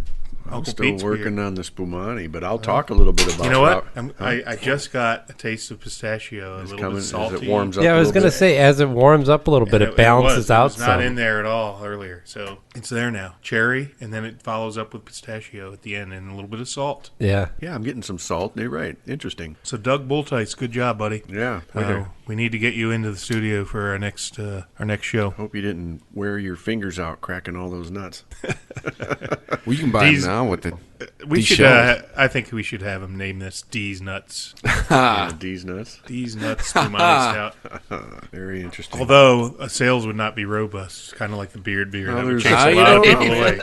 Speaker 7: Uncle
Speaker 9: still
Speaker 7: Pete's
Speaker 9: working
Speaker 7: beer.
Speaker 9: on the Spumani, but I'll talk a little bit about.
Speaker 7: You know what?
Speaker 9: Huh?
Speaker 7: I just got a taste of pistachio.
Speaker 9: It's
Speaker 7: a little
Speaker 9: coming
Speaker 7: bit salty.
Speaker 9: as it warms up.
Speaker 8: Yeah, I was going to say, as it warms up a little bit,
Speaker 7: And
Speaker 8: it balances out
Speaker 7: It was not
Speaker 8: some.
Speaker 7: in there at all earlier, so it's there now. Cherry, and then it follows up with pistachio at the end, and a little bit of salt.
Speaker 8: Yeah.
Speaker 9: Yeah, I'm getting some salt. You're right. Interesting.
Speaker 7: So Doug Bulltice, good job, buddy.
Speaker 9: Yeah.
Speaker 7: We need to get you into the studio for our next show.
Speaker 9: Hope you didn't wear your fingers out cracking all those nuts.
Speaker 6: We can buy them now with the.
Speaker 7: We
Speaker 6: these
Speaker 7: should.
Speaker 6: shells.
Speaker 7: I think we should have him name this D's Nuts.
Speaker 9: Yeah, D's nuts.
Speaker 7: D's Nuts Spumani Stout.
Speaker 9: Very interesting.
Speaker 7: Although sales would not be robust, kind of like the beard beer.
Speaker 9: Well,
Speaker 7: That would
Speaker 9: there's-
Speaker 7: chase
Speaker 6: Ah,
Speaker 7: a
Speaker 6: you
Speaker 7: lot of
Speaker 6: don't
Speaker 7: people
Speaker 6: know.
Speaker 7: away.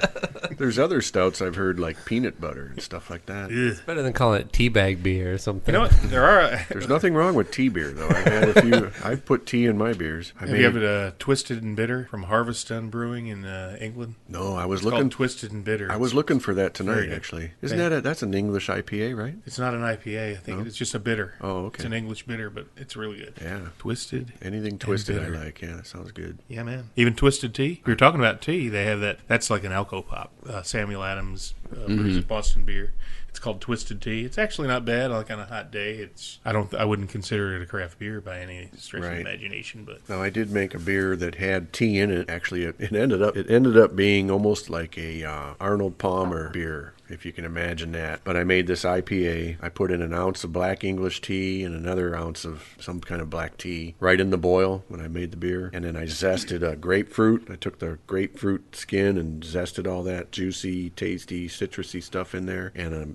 Speaker 9: There's other stouts I've heard like peanut butter and stuff like that.
Speaker 7: Ugh.
Speaker 8: Better than calling it teabag beer or something.
Speaker 7: You know what? There are.
Speaker 9: There's nothing wrong with tea beer though. I've had a few. I've put tea in my beers.
Speaker 7: Have you ever Twisted and Bitter from Harvest Done Brewing in England?
Speaker 9: No, I was
Speaker 7: It's
Speaker 9: looking.
Speaker 7: called Twisted and Bitter.
Speaker 9: I was looking for that
Speaker 7: Very
Speaker 9: tonight.
Speaker 7: good.
Speaker 9: Actually, isn't that that's an English IPA, right?
Speaker 7: It's not an IPA. I think it's just a bitter.
Speaker 9: Oh, okay.
Speaker 7: It's an English bitter, but it's really good.
Speaker 9: Yeah.
Speaker 7: Twisted.
Speaker 9: Anything twisted, I
Speaker 7: bitter.
Speaker 9: like. Yeah, that sounds good.
Speaker 7: Yeah, man. Even Twisted Tea. We were talking about tea. They have that. That's like an alco pop. Samuel Adams brews Boston beer. It's called Twisted Tea. It's actually not bad. Like on a hot day, I wouldn't consider it a craft beer by any stretch of
Speaker 9: Right.
Speaker 7: imagination. But
Speaker 9: Now I did make a beer that had tea in it. Actually, it ended up being almost like a Arnold Palmer beer, if you can imagine that. But I made this IPA. I put in an ounce of black English tea and another ounce of some kind of black tea right in the boil when I made the beer. And then I zested a grapefruit. I took the grapefruit skin and zested all that juicy, tasty, citrusy stuff in there, and a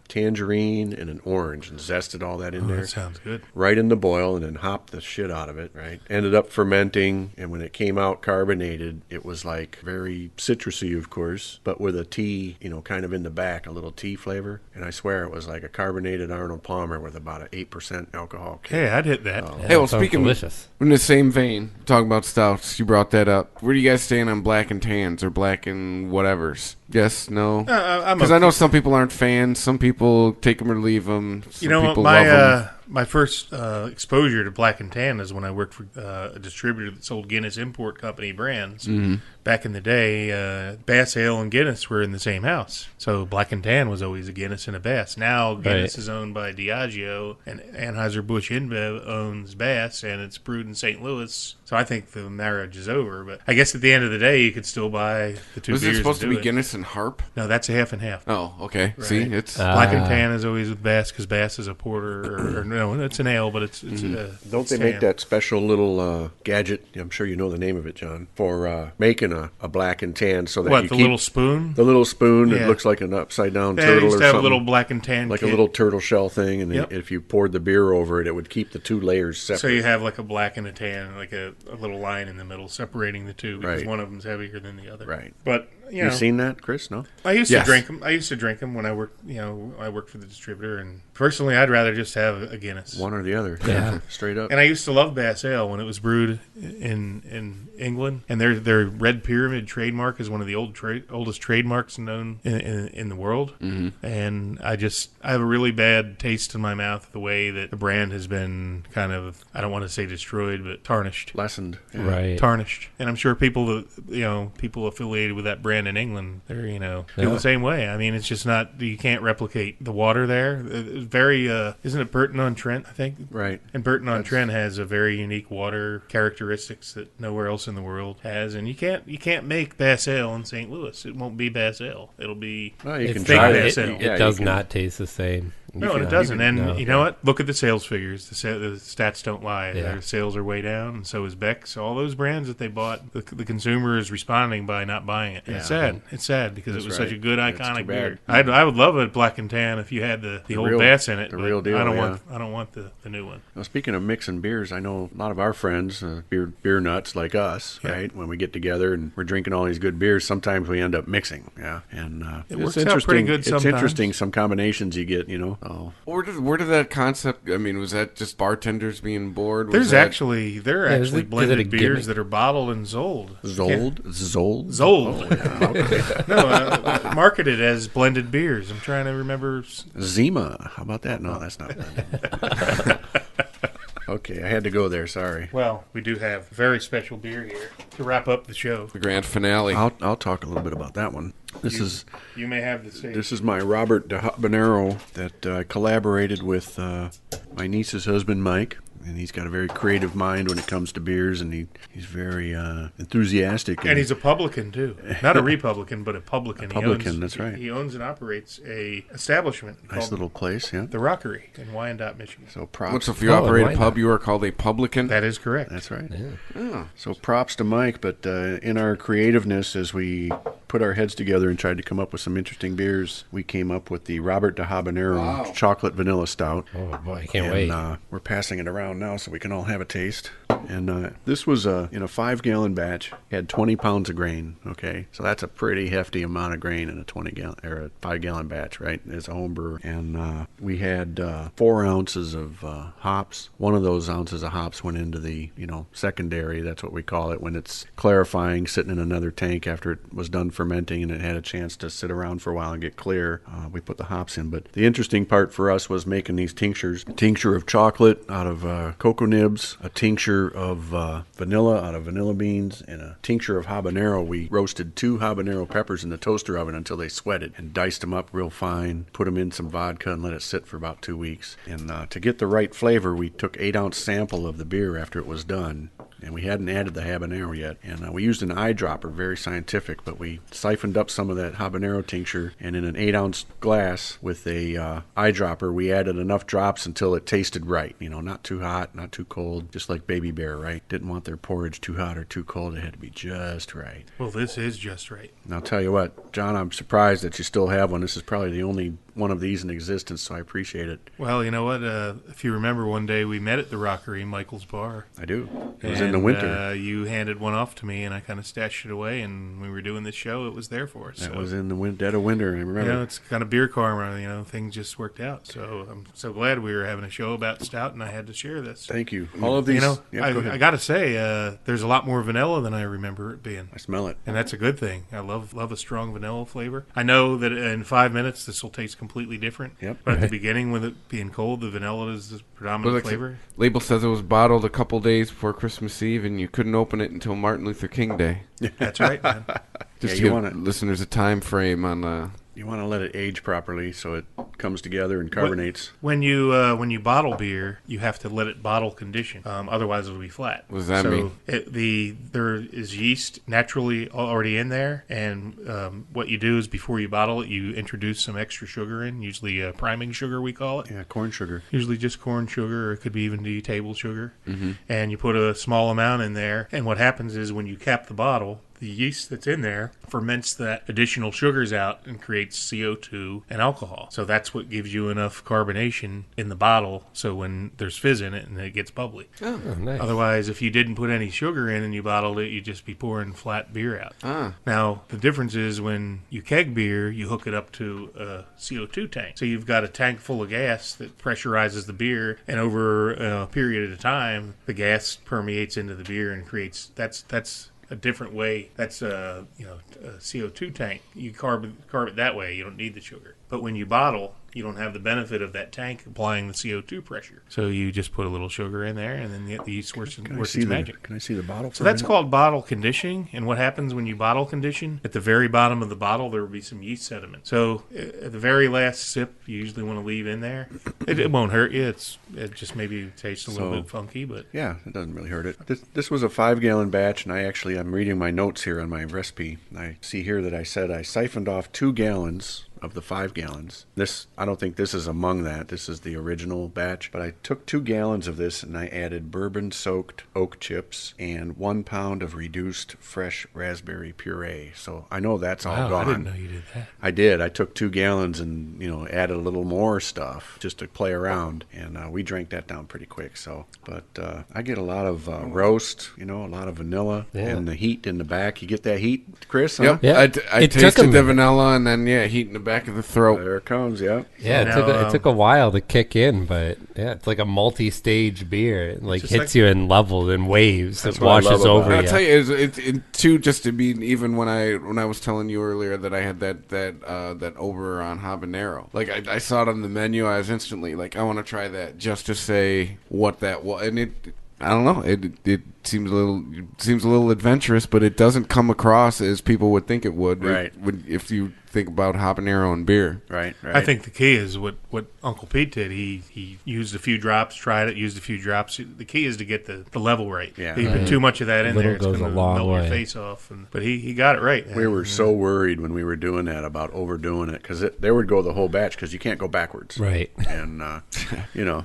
Speaker 9: tangerine and an orange, and zested all that in there.
Speaker 7: that sounds good.
Speaker 9: Right in the boil, and then hopped the shit out of it, right? Ended up fermenting, and when it came out carbonated, it was like very citrusy, of course, but with a tea, kind of in the back, a little tea flavor. And I swear it was like a carbonated Arnold Palmer with about an 8% alcohol.
Speaker 7: Hey, I'd hit that.
Speaker 8: Yeah,
Speaker 6: Hey, well,
Speaker 8: it sounds
Speaker 6: speaking
Speaker 8: delicious.
Speaker 6: in the same vein, talking about stouts, you brought that up. Where do you guys stand on black and tans or black and whatevers? Yes, no?
Speaker 7: I'm
Speaker 6: Because I know some people aren't fans. Some people take them or leave them. Some people
Speaker 7: my
Speaker 6: love them.
Speaker 7: my first exposure to black and tan is when I worked for a distributor that sold Guinness Import Company brands. Back in the day, Bass Ale and Guinness were in the same house, so black and tan was always a Guinness and a Bass. Now Guinness is owned by Diageo, and Anheuser-Busch InBev owns Bass, and it's brewed in St. Louis. So I think the marriage is over. But I guess at the end of the day, you could still buy the two
Speaker 6: Was
Speaker 7: beers.
Speaker 6: it supposed to
Speaker 7: and
Speaker 6: be
Speaker 7: do it.
Speaker 6: Guinness and Harp?
Speaker 7: No, that's a half and half.
Speaker 6: Oh, okay.
Speaker 7: Right.
Speaker 6: See, it's
Speaker 7: Black and tan is always with Bass because Bass is a porter, or no, it's an ale, but it's
Speaker 9: Don't
Speaker 7: it's
Speaker 9: they make
Speaker 7: tan.
Speaker 9: that special little gadget? I'm sure you know the name of it, John, for making a black and tan, so that
Speaker 7: What,
Speaker 9: you
Speaker 7: the
Speaker 9: keep
Speaker 7: little spoon?
Speaker 9: the little spoon.
Speaker 7: Yeah.
Speaker 9: It looks like an upside down
Speaker 7: Yeah,
Speaker 9: turtle
Speaker 7: they used
Speaker 9: or
Speaker 7: to have a
Speaker 9: something.
Speaker 7: little black and tan
Speaker 9: Like
Speaker 7: kit.
Speaker 9: a little turtle shell thing, and
Speaker 7: Yep.
Speaker 9: if you poured the beer over it, it would keep the two layers separate.
Speaker 7: So you have like a black and a tan, like a little line in the middle separating the two because
Speaker 9: Right.
Speaker 7: one of them's heavier than the other.
Speaker 9: Right.
Speaker 7: But you know,
Speaker 9: seen that, Chris? No.
Speaker 7: I used
Speaker 6: Yes.
Speaker 7: to drink them. I used to drink them when I worked. I worked for the distributor, and personally, I'd rather just have a Guinness.
Speaker 9: One or the other.
Speaker 8: Yeah.
Speaker 9: Straight up.
Speaker 7: And I used to love Bass Ale when it was brewed in England. And their Red Pyramid trademark is one of the oldest trademarks known in the world. Mm-hmm. And I have a really bad taste in my mouth the way that the brand has been kind of, I don't want to say destroyed, but tarnished.
Speaker 9: Lessened. Yeah.
Speaker 8: Right.
Speaker 7: Tarnished. And I'm sure people affiliated with that brand in England, they're feel the same way. I mean, it's just not, you can't replicate the water there. It's very isn't it Burton-on-Trent, I think?
Speaker 9: Right.
Speaker 7: And Burton-on-Trent has a very unique water characteristics that nowhere else in the world has, and you can't make Bass Ale in St. Louis. It won't be Bass Ale. It'll be
Speaker 9: Well, you
Speaker 8: It's
Speaker 9: can
Speaker 7: fake
Speaker 9: try
Speaker 7: Bass
Speaker 9: it.
Speaker 7: Ale.
Speaker 8: It
Speaker 9: Yeah,
Speaker 8: does
Speaker 9: you can-
Speaker 8: not taste the same.
Speaker 7: No, and it doesn't. And
Speaker 8: No.
Speaker 7: you know what? Look at the sales figures. The stats don't lie.
Speaker 8: Yeah.
Speaker 7: Their sales are way down, and so is Beck's. All those brands that they bought, the consumer is responding by not buying it. And It's sad. It's sad because it was such a good
Speaker 9: That's too
Speaker 7: iconic
Speaker 9: bad.
Speaker 7: beer. I would love a black and tan if you had the old
Speaker 9: real-
Speaker 7: Bass in it.
Speaker 9: the
Speaker 7: but
Speaker 9: real deal,
Speaker 7: I don't
Speaker 9: yeah.
Speaker 7: want the new one.
Speaker 9: Well, speaking of mixing beers, I know a lot of our friends, beer nuts like us,
Speaker 7: Yeah.
Speaker 9: right? When we get together and we're drinking all these good beers, sometimes we end up mixing. Yeah, and
Speaker 7: It
Speaker 9: it's
Speaker 7: works out
Speaker 9: interesting.
Speaker 7: pretty good
Speaker 9: It's
Speaker 7: sometimes.
Speaker 9: interesting some combinations you get. Oh,
Speaker 6: Where did that concept? I mean, was that just bartenders being bored? Was
Speaker 7: There
Speaker 6: that-
Speaker 7: are actually
Speaker 8: is it
Speaker 7: blended
Speaker 8: a
Speaker 7: beers
Speaker 8: gimmick?
Speaker 7: that are bottled and sold.
Speaker 9: Zold.
Speaker 7: Zold. No, marketed as blended beers. I'm trying to remember.
Speaker 9: Zima. How about that? No, that's not blended. Okay, I had to go there. Sorry.
Speaker 7: Well, we do have a very special beer here to wrap up the show.
Speaker 6: the grand finale?
Speaker 9: I'll talk a little bit about that one.
Speaker 7: You may have the stage.
Speaker 9: This is my Robert de Habanero that I collaborated with my niece's husband, Mike. And he's got a very creative mind when it comes to beers, and he's very enthusiastic.
Speaker 7: And he's a publican, too. Not a Republican, but a publican.
Speaker 9: That's right.
Speaker 7: He owns and operates a establishment.
Speaker 9: Nice little place, yeah.
Speaker 7: The Rockery in Wyandotte, Michigan.
Speaker 9: So props.
Speaker 6: So if you operate a pub, you are called a publican?
Speaker 7: That is correct.
Speaker 9: That's right.
Speaker 6: Yeah.
Speaker 9: So props to Mike, but in our creativeness, as we put our heads together and tried to come up with some interesting beers, we came up with the Robert de Habanero Chocolate Vanilla Stout.
Speaker 8: Oh, boy, I can't wait.
Speaker 9: We're passing it around now so we can all have a taste. And this was in a 5-gallon batch. Had 20 pounds of grain. Okay, so that's a pretty hefty amount of grain in a 5-gallon batch, right? As a home brewer. And we had 4 ounces of hops. One of those ounces of hops went into the secondary. That's what we call it when it's clarifying, sitting in another tank after it was done fermenting and it had a chance to sit around for a while and get clear. We put the hops in. But the interesting part for us was making these tinctures. A tincture of chocolate out of cocoa nibs, a tincture of vanilla out of vanilla beans, and a tincture of habanero. We roasted 2 habanero peppers in the toaster oven until they sweated and diced them up real fine, put them in some vodka and let it sit for about 2 weeks. And to get the right flavor, we took 8-ounce sample of the beer after it was done. And we hadn't added the habanero yet. And we used an eyedropper, very scientific, but we siphoned up some of that habanero tincture, and in an 8-ounce glass with a eyedropper, we added enough drops until it tasted right. Not too hot, not too cold, just like Baby Bear, right? Didn't want their porridge too hot or too cold. It had to be just right.
Speaker 7: Well, this is just right.
Speaker 9: And I'll tell you what, John, I'm surprised that you still have one. This is probably the only one of these in existence, so I appreciate it.
Speaker 7: Well, you know what? If you remember, one day we met at the Rockery, Michael's Bar.
Speaker 9: I do. It was in the winter.
Speaker 7: You handed one off to me, and I kind of stashed it away, and when we were doing this show, it was there for us.
Speaker 9: That was in the dead of winter, I remember.
Speaker 7: It's kind of beer karma. Things just worked out. So I'm so glad we were having a show about Stout, and I had to share this.
Speaker 9: Thank you. All of these.
Speaker 7: I got to say, there's a lot more vanilla than I remember it being.
Speaker 9: I smell it.
Speaker 7: And that's a good thing. I love a strong vanilla flavor. I know that in 5 minutes, this will taste completely different.
Speaker 9: Yep.
Speaker 7: But at the beginning, with it being cold, the vanilla is the predominant flavor.
Speaker 6: Label says it was bottled a couple days before Christmas Eve, and you couldn't open it until Martin Luther King Day.
Speaker 7: That's right, man.
Speaker 6: Just to give listeners a time frame on
Speaker 9: You want to let it age properly so it comes together and carbonates.
Speaker 7: When you bottle beer, you have to let it bottle condition. Otherwise, it'll be flat.
Speaker 6: What does that mean?
Speaker 7: There is yeast naturally already in there, and what you do is before you bottle it, you introduce some extra sugar in, usually priming sugar, we call it.
Speaker 9: Yeah, corn sugar.
Speaker 7: Usually just corn sugar, or it could be even table sugar. Mm-hmm. And you put a small amount in there, and what happens is when you cap the bottle, the yeast that's in there ferments that additional sugars out and creates CO2 and alcohol. So that's what gives you enough carbonation in the bottle so when there's fizz in it and it gets bubbly.
Speaker 8: Oh, nice.
Speaker 7: Otherwise, if you didn't put any sugar in and you bottled it, you'd just be pouring flat beer out. Now, the difference is when you keg beer, you hook it up to a CO2 tank. So you've got a tank full of gas that pressurizes the beer, and over a period of time, the gas permeates into the beer and creates... That's a different way. That's a CO2 tank. You carb it that way. You don't need the sugar. But when you bottle, you don't have the benefit of that tank applying the CO2 pressure. So you just put a little sugar in there, and then the yeast works its magic.
Speaker 9: Can I see the bottle?
Speaker 7: So that's called bottle conditioning. And what happens when you bottle condition? At the very bottom of the bottle, there will be some yeast sediment. So at the very last sip, you usually want to leave in there. It won't hurt you. It just maybe tastes a little bit funky, but
Speaker 9: yeah, it doesn't really hurt it. This was a 5-gallon batch, and I'm reading my notes here on my recipe. I see here that I said I siphoned off 2 gallons of the 5 gallons. I don't think this is among that. This is the original batch. But I took 2 gallons of this and I added bourbon-soaked oak chips and 1 pound of reduced fresh raspberry puree. So I know that's all gone.
Speaker 7: I didn't know you did that.
Speaker 9: I did. I took 2 gallons and added a little more stuff just to play around, and we drank that down pretty quick. So, but I get a lot of roast, a lot of vanilla, and the heat in the back. You get that heat, Chris? Huh?
Speaker 6: Yep. Yeah. I tasted the vanilla, and then heat in the back of the throat.
Speaker 9: There it comes. Yeah.
Speaker 8: Yeah. It took a while to kick in, but it's like a multi-stage beer. It hits you in levels and waves. It washes over you.
Speaker 6: I'll tell you, it's too, just to be even when I was telling you earlier that I had that over on habanero. Like I saw it on the menu, I was instantly like, I want to try that just to say what that was, and I don't know, seems a little adventurous, but it doesn't come across as people would think it would.
Speaker 9: Right.
Speaker 6: If you think about habanero and beer.
Speaker 9: Right.
Speaker 7: I think the key is what Uncle Pete did. He used a few drops, tried it, used a few drops. The key is to get the level right.
Speaker 9: Yeah.
Speaker 7: You put too much of that in
Speaker 8: Little
Speaker 7: there, it's
Speaker 8: goes
Speaker 7: going
Speaker 8: a
Speaker 7: to
Speaker 8: long
Speaker 7: melt
Speaker 8: way.
Speaker 7: your face off. But he got it right.
Speaker 9: We were so worried when we were doing that about overdoing it because there would go the whole batch because you can't go backwards.
Speaker 8: Right.
Speaker 9: And,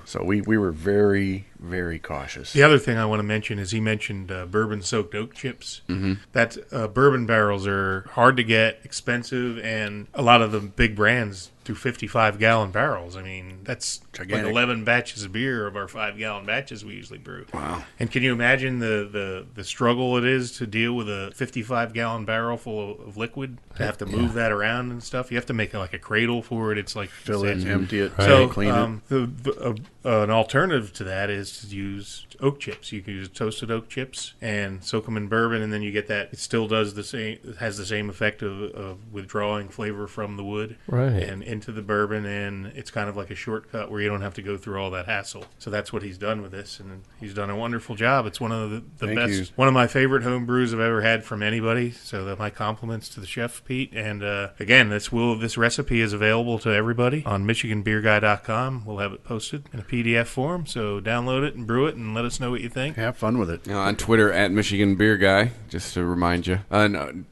Speaker 9: so we were very, very cautious.
Speaker 7: The other thing I want to mention is he mentioned bourbon-soaked oak chips. Mm-hmm. That bourbon barrels are hard to get, expensive, and a lot of the big brands do 55-gallon barrels. I mean, that's
Speaker 9: Gigantic.
Speaker 7: like 11 batches of beer of our 5-gallon batches we usually brew.
Speaker 9: Wow.
Speaker 7: And can you imagine the struggle it is to deal with a 55-gallon barrel full of liquid, to have to move that around and stuff? You have to make like a cradle for it. It's like
Speaker 9: Fill it, empty it,
Speaker 7: so
Speaker 9: clean it.
Speaker 7: An alternative to that is to use oak chips. You can use toasted oak chips and soak them in bourbon, and then you get that. It still does the same. It has the same effect of withdrawing flavor from the wood and into the bourbon, and it's kind of like a shortcut where you don't have to go through all that hassle. So that's what he's done with this, and he's done a wonderful job. It's one of the best, one of my favorite home brews I've ever had from anybody. So my compliments to the chef, Pete. And again, this recipe is available to everybody on MichiganBeerGuy.com. We'll have it posted in a PDF form, so download it and brew it and let us know what you think.
Speaker 9: Have fun with it.
Speaker 6: On Twitter at Michigan Beer Guy, just to remind you. Learn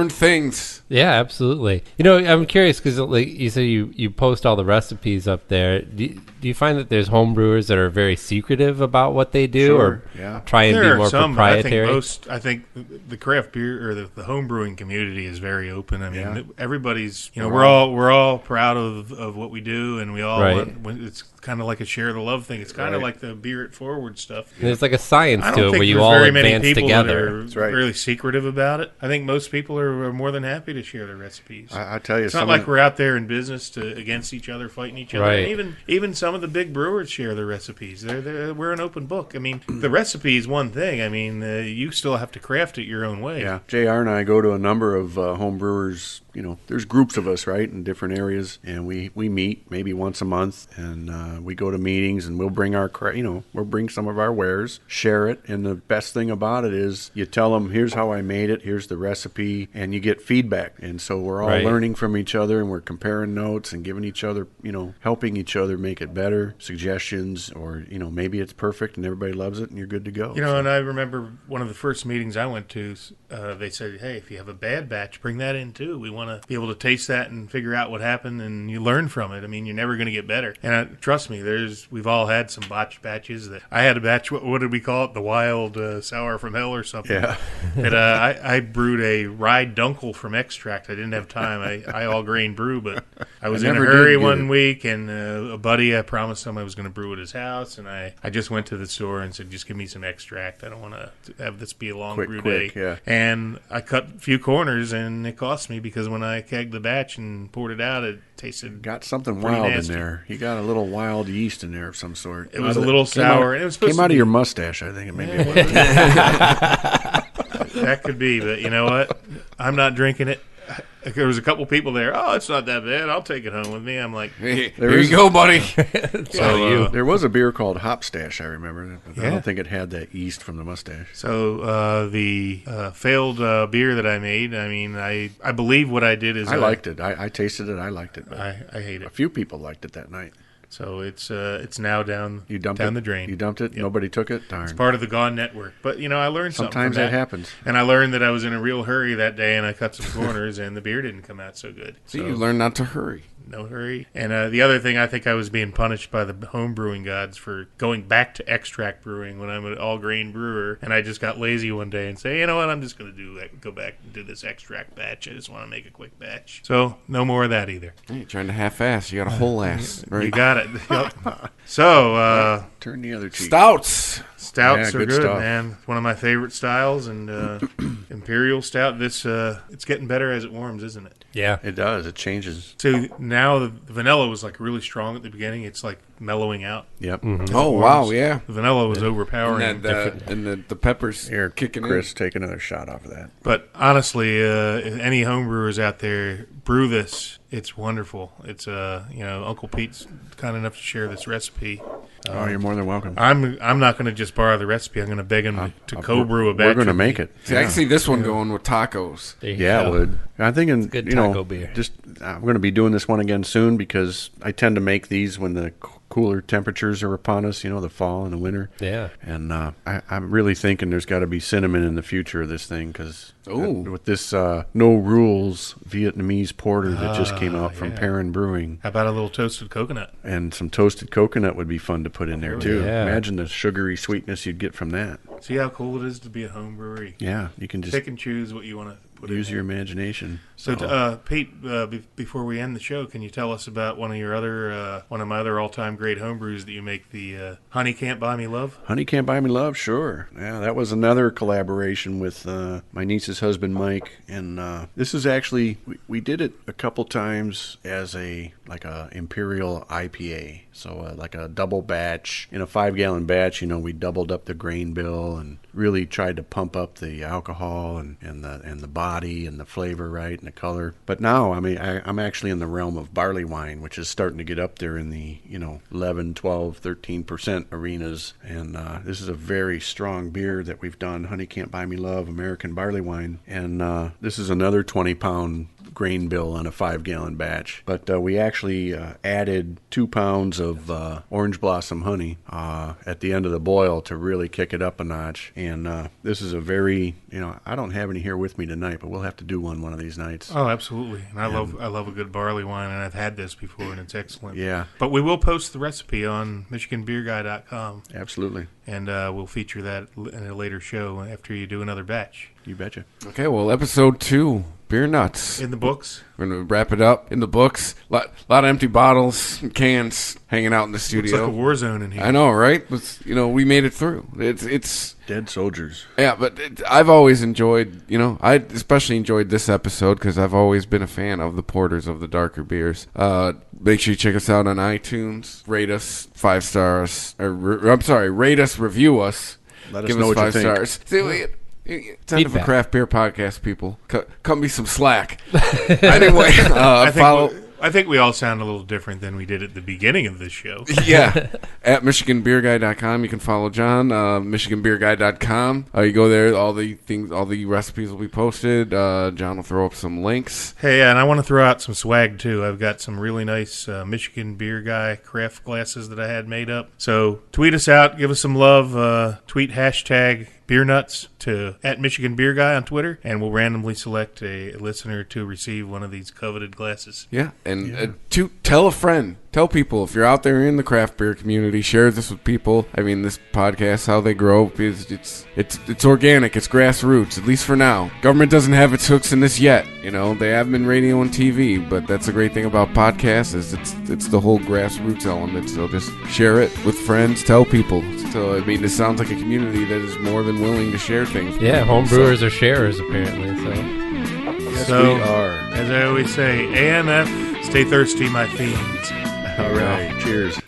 Speaker 6: things.
Speaker 8: Yeah, absolutely. I'm curious because, like you say, you post all the recipes up there. Do you find that there's home brewers that are very secretive about what they do, or try and be more proprietary?
Speaker 7: I think the craft beer or the home brewing community is very open. I mean, everybody's we're all proud of what we do, and we all it's kind of like a share the love thing. It's kind of like the Beer It Forward stuff.
Speaker 8: There's like a science
Speaker 7: I
Speaker 8: to
Speaker 7: don't
Speaker 8: it
Speaker 7: think
Speaker 8: where you
Speaker 7: there's
Speaker 8: all
Speaker 7: very many
Speaker 8: advance
Speaker 7: people
Speaker 8: together.
Speaker 7: that are really secretive about it. I think most people are more than happy to share their recipes.
Speaker 9: I tell you,
Speaker 7: it's not like we're out there in business against each other, fighting each other.
Speaker 8: Right.
Speaker 7: And even some of the big brewers share their recipes. We're an open book. I mean, the recipe is one thing. I mean, you still have to craft it your own way.
Speaker 9: Yeah, JR and I go to a number of home brewers. There's groups of us, right, in different areas, and we meet maybe once a month, and we go to meetings, and we'll bring we'll bring some of our wares, share it, and the best thing about it is you tell them, here's how I made it, here's the recipe, and you get feedback, and so we're all learning from each other, and we're comparing notes and giving each other, helping each other make it better, suggestions, or maybe it's perfect and everybody loves it and you're good to go.
Speaker 7: And I remember one of the first meetings I went to, they said, hey, if you have a bad batch, bring that in too. We want to be able to taste that and figure out what happened, and you learn from it. I mean, you're never going to get better. And trust me, we've all had some botched batches. That I had a batch. What did we call it? The wild sour from hell or something. Yeah. That I brewed a rye dunkel from extract. I didn't have time. I all grain brew, but I was in a hurry one week, and a buddy, I promised him I was going to brew at his house, and I just went to the store and said, just give me some extract. I don't want to have this be a long brew day.
Speaker 9: Yeah.
Speaker 7: And I cut a few corners, and it cost me because when I kegged the batch and poured it out, it tasted
Speaker 9: got something wild nasty in there. You got a little wild yeast in there of some sort.
Speaker 7: It was a little sour, and it was supposed
Speaker 9: came out of your mustache, I think. Maybe it was.
Speaker 7: That could be, but you know what? I'm not drinking it. There was a couple people there. Oh, it's not that bad. I'll take it home with me. I'm like,
Speaker 6: hey, there you go, buddy.
Speaker 7: So
Speaker 9: there was a beer called Hopstash, I remember. But I don't think it had that yeast from the mustache.
Speaker 7: So the failed beer that I made, I mean, I believe what I did is
Speaker 9: I liked it. I tasted it. I liked it. But
Speaker 7: I hate it.
Speaker 9: A few people liked it that night.
Speaker 7: So it's now down the drain.
Speaker 9: You dumped it? Yep. Nobody took it? Darn.
Speaker 7: It's part of the Gone Network. But, I learned something from
Speaker 9: that happens.
Speaker 7: And I learned that I was in a real hurry that day, and I cut some corners, and the beer didn't come out so good.
Speaker 6: So you learned not to hurry.
Speaker 7: No hurry. And the other thing, I think I was being punished by the home brewing gods for going back to extract brewing when I'm an all-grain brewer, and I just got lazy one day and say, you know what, I'm just going to go back and do this extract batch. I just want to make a quick batch. So no more of that either.
Speaker 6: You're trying to half-ass. You got a whole ass. Right?
Speaker 7: You got it. Yep. So
Speaker 9: turn the other cheek.
Speaker 6: Stouts
Speaker 7: are good, man. One of my favorite styles, and Imperial Stout. This it's getting better as it warms, isn't it?
Speaker 8: Yeah,
Speaker 9: it does. It changes.
Speaker 7: So now the vanilla was like really strong at the beginning. It's like mellowing out.
Speaker 9: Yep.
Speaker 6: Mm-hmm. Oh wow, yeah.
Speaker 7: The vanilla was overpowering.
Speaker 6: And the peppers
Speaker 9: here
Speaker 6: kicking
Speaker 9: Chris,
Speaker 6: in.
Speaker 9: take another shot off of that.
Speaker 7: But honestly, if any homebrewers out there brew this, it's wonderful. It's Uncle Pete's kind enough to share this recipe.
Speaker 6: Oh, you're more than welcome.
Speaker 7: I'm not going to just borrow the recipe. I'm going to beg him to co-brew a batch.
Speaker 9: We're going to make it.
Speaker 6: See, I can see this one going with tacos.
Speaker 9: Yeah, it would. I'm thinking,
Speaker 8: good taco beer.
Speaker 9: I'm going to be doing this one again soon because I tend to make these when the cooler temperatures are upon us, the fall and the winter.
Speaker 8: Yeah.
Speaker 9: And I'm really thinking there's got to be cinnamon in the future of this thing because with this No Rules Vietnamese porter that just came out from Perrin Brewing.
Speaker 7: How about a little toasted coconut?
Speaker 9: And some toasted coconut would be fun to put in there, too.
Speaker 8: Yeah.
Speaker 9: Imagine the sugary sweetness you'd get from that.
Speaker 7: See how cool it is to be a home brewery?
Speaker 9: Yeah, you can just
Speaker 7: pick and choose what you want to put in.
Speaker 9: Use your imagination.
Speaker 7: So, Pete, before we end the show, can you tell us about one of my other all-time great homebrews that you make, the Honey Can't Buy Me Love?
Speaker 9: Honey Can't Buy Me Love, sure. Yeah, that was another collaboration with my niece's husband, Mike. And this is actually, we did it a couple times as a Imperial IPA. So like a double batch. In a 5-gallon batch, we doubled up the grain bill and really tried to pump up the alcohol and the body and the flavor, right, and the color. But now, I'm actually in the realm of barley wine, which is starting to get up there in the 11, 12, 13% arenas. And this is a very strong beer that we've done. Honey Can't Buy Me Love, American barley wine. And this is another 20-pound grain bill on a 5-gallon batch. But we actually added 2 pounds of orange blossom honey at the end of the boil to really kick it up a notch. And this is a very, I don't have any here with me tonight, but we'll have to do one of these nights.
Speaker 7: Oh, absolutely. And I love a good barley wine, and I've had this before, and it's excellent.
Speaker 9: Yeah.
Speaker 7: But we will post the recipe on MichiganBeerGuy.com.
Speaker 9: Absolutely.
Speaker 7: And we'll feature that in a later show after you do another batch.
Speaker 9: You betcha.
Speaker 6: Okay, well, episode 2, Beer Nuts.
Speaker 7: In the books.
Speaker 6: We're going to wrap it up in the books. A lot of empty bottles and cans hanging out in the studio.
Speaker 7: It's like a war zone in here.
Speaker 6: I know, right? But, we made it through. It's
Speaker 9: dead soldiers.
Speaker 6: Yeah, but I've always enjoyed, I especially enjoyed this episode because I've always been a fan of the porters, of the darker beers. Make sure you check us out on iTunes. Rate us 5 stars. Rate us, review us.
Speaker 9: Let us know what you think.
Speaker 6: Give us 5 stars. It's time for Craft Beer Podcast, people. Cut me some slack. Anyway,
Speaker 7: I think we all sound a little different than we did at the beginning of this show.
Speaker 6: Yeah. At MichiganBeerGuy.com, you can follow John. MichiganBeerGuy.com. You go there, all the recipes will be posted. John will throw up some links.
Speaker 7: Hey, and I want to throw out some swag, too. I've got some really nice Michigan Beer Guy craft glasses that I had made up. So tweet us out. Give us some love. Tweet hashtag Beer Nuts to at Michigan Beer Guy on Twitter, and we'll randomly select a listener to receive one of these coveted glasses.
Speaker 6: Yeah, and to tell a friend. Tell people, if you're out there in the craft beer community, share this with people. This podcast, how they grow, it's organic, it's grassroots, at least for now. Government doesn't have its hooks in this yet. They have been radio and TV, but that's the great thing about podcasts is it's the whole grassroots element. So just share it with friends, tell people. So this sounds like a community that is more than willing to share things.
Speaker 8: Yeah, homebrewers are sharers apparently.
Speaker 9: Yes,
Speaker 7: so
Speaker 9: we are.
Speaker 7: As I always say, AMF, stay thirsty, my fiends.
Speaker 9: All right. Cheers.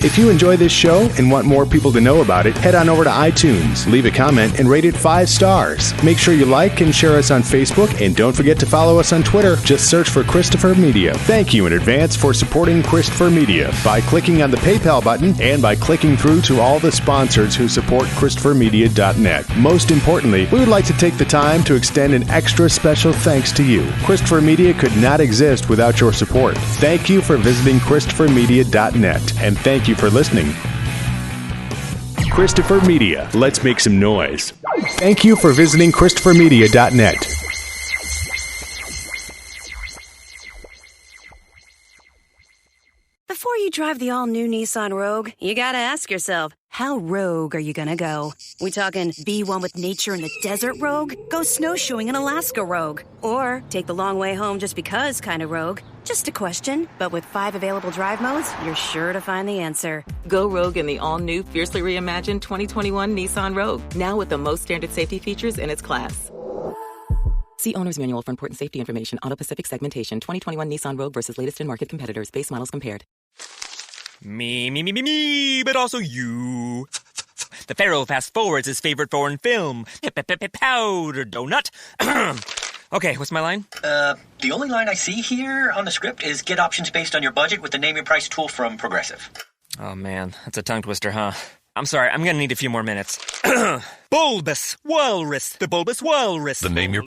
Speaker 5: If you enjoy this show and want more people to know about it, head on over to iTunes, leave a comment, and rate it 5 stars. Make sure you like and share us on Facebook, and don't forget to follow us on Twitter. Just search for Christopher Media. Thank you in advance for supporting Christopher Media by clicking on the PayPal button and by clicking through to all the sponsors who support ChristopherMedia.net. Most importantly, we would like to take the time to extend an extra special thanks to you. Christopher Media could not exist without your support. Thank you for visiting ChristopherMedia.net, and thank you for listening. Christopher Media. Let's make some noise. Thank you for visiting ChristopherMedia.net.
Speaker 10: Before you drive the all-new Nissan Rogue, you gotta ask yourself, how rogue are you gonna go? We talking be one with nature in the desert rogue? Go snowshoeing in Alaska rogue? Or take the long way home just because kind of rogue? Just a question, but with 5 available drive modes, you're sure to find the answer.
Speaker 11: Go rogue in the all-new, fiercely reimagined 2021 Nissan Rogue, now with the most standard safety features in its class. See Owner's Manual for important safety information. Auto Pacific segmentation. 2021 Nissan Rogue versus latest in market competitors. Base models compared.
Speaker 2: Me, but also you. The Pharaoh fast forwards his favorite foreign film, Powder Donut. Okay, what's my line?
Speaker 3: The only line I see here on the script is get options based on your budget with the Name Your Price tool from Progressive.
Speaker 2: Oh, man, that's a tongue twister, huh? I'm sorry, I'm gonna need a few more minutes. Bulbous Walrus, the Bulbous Walrus.
Speaker 4: The name your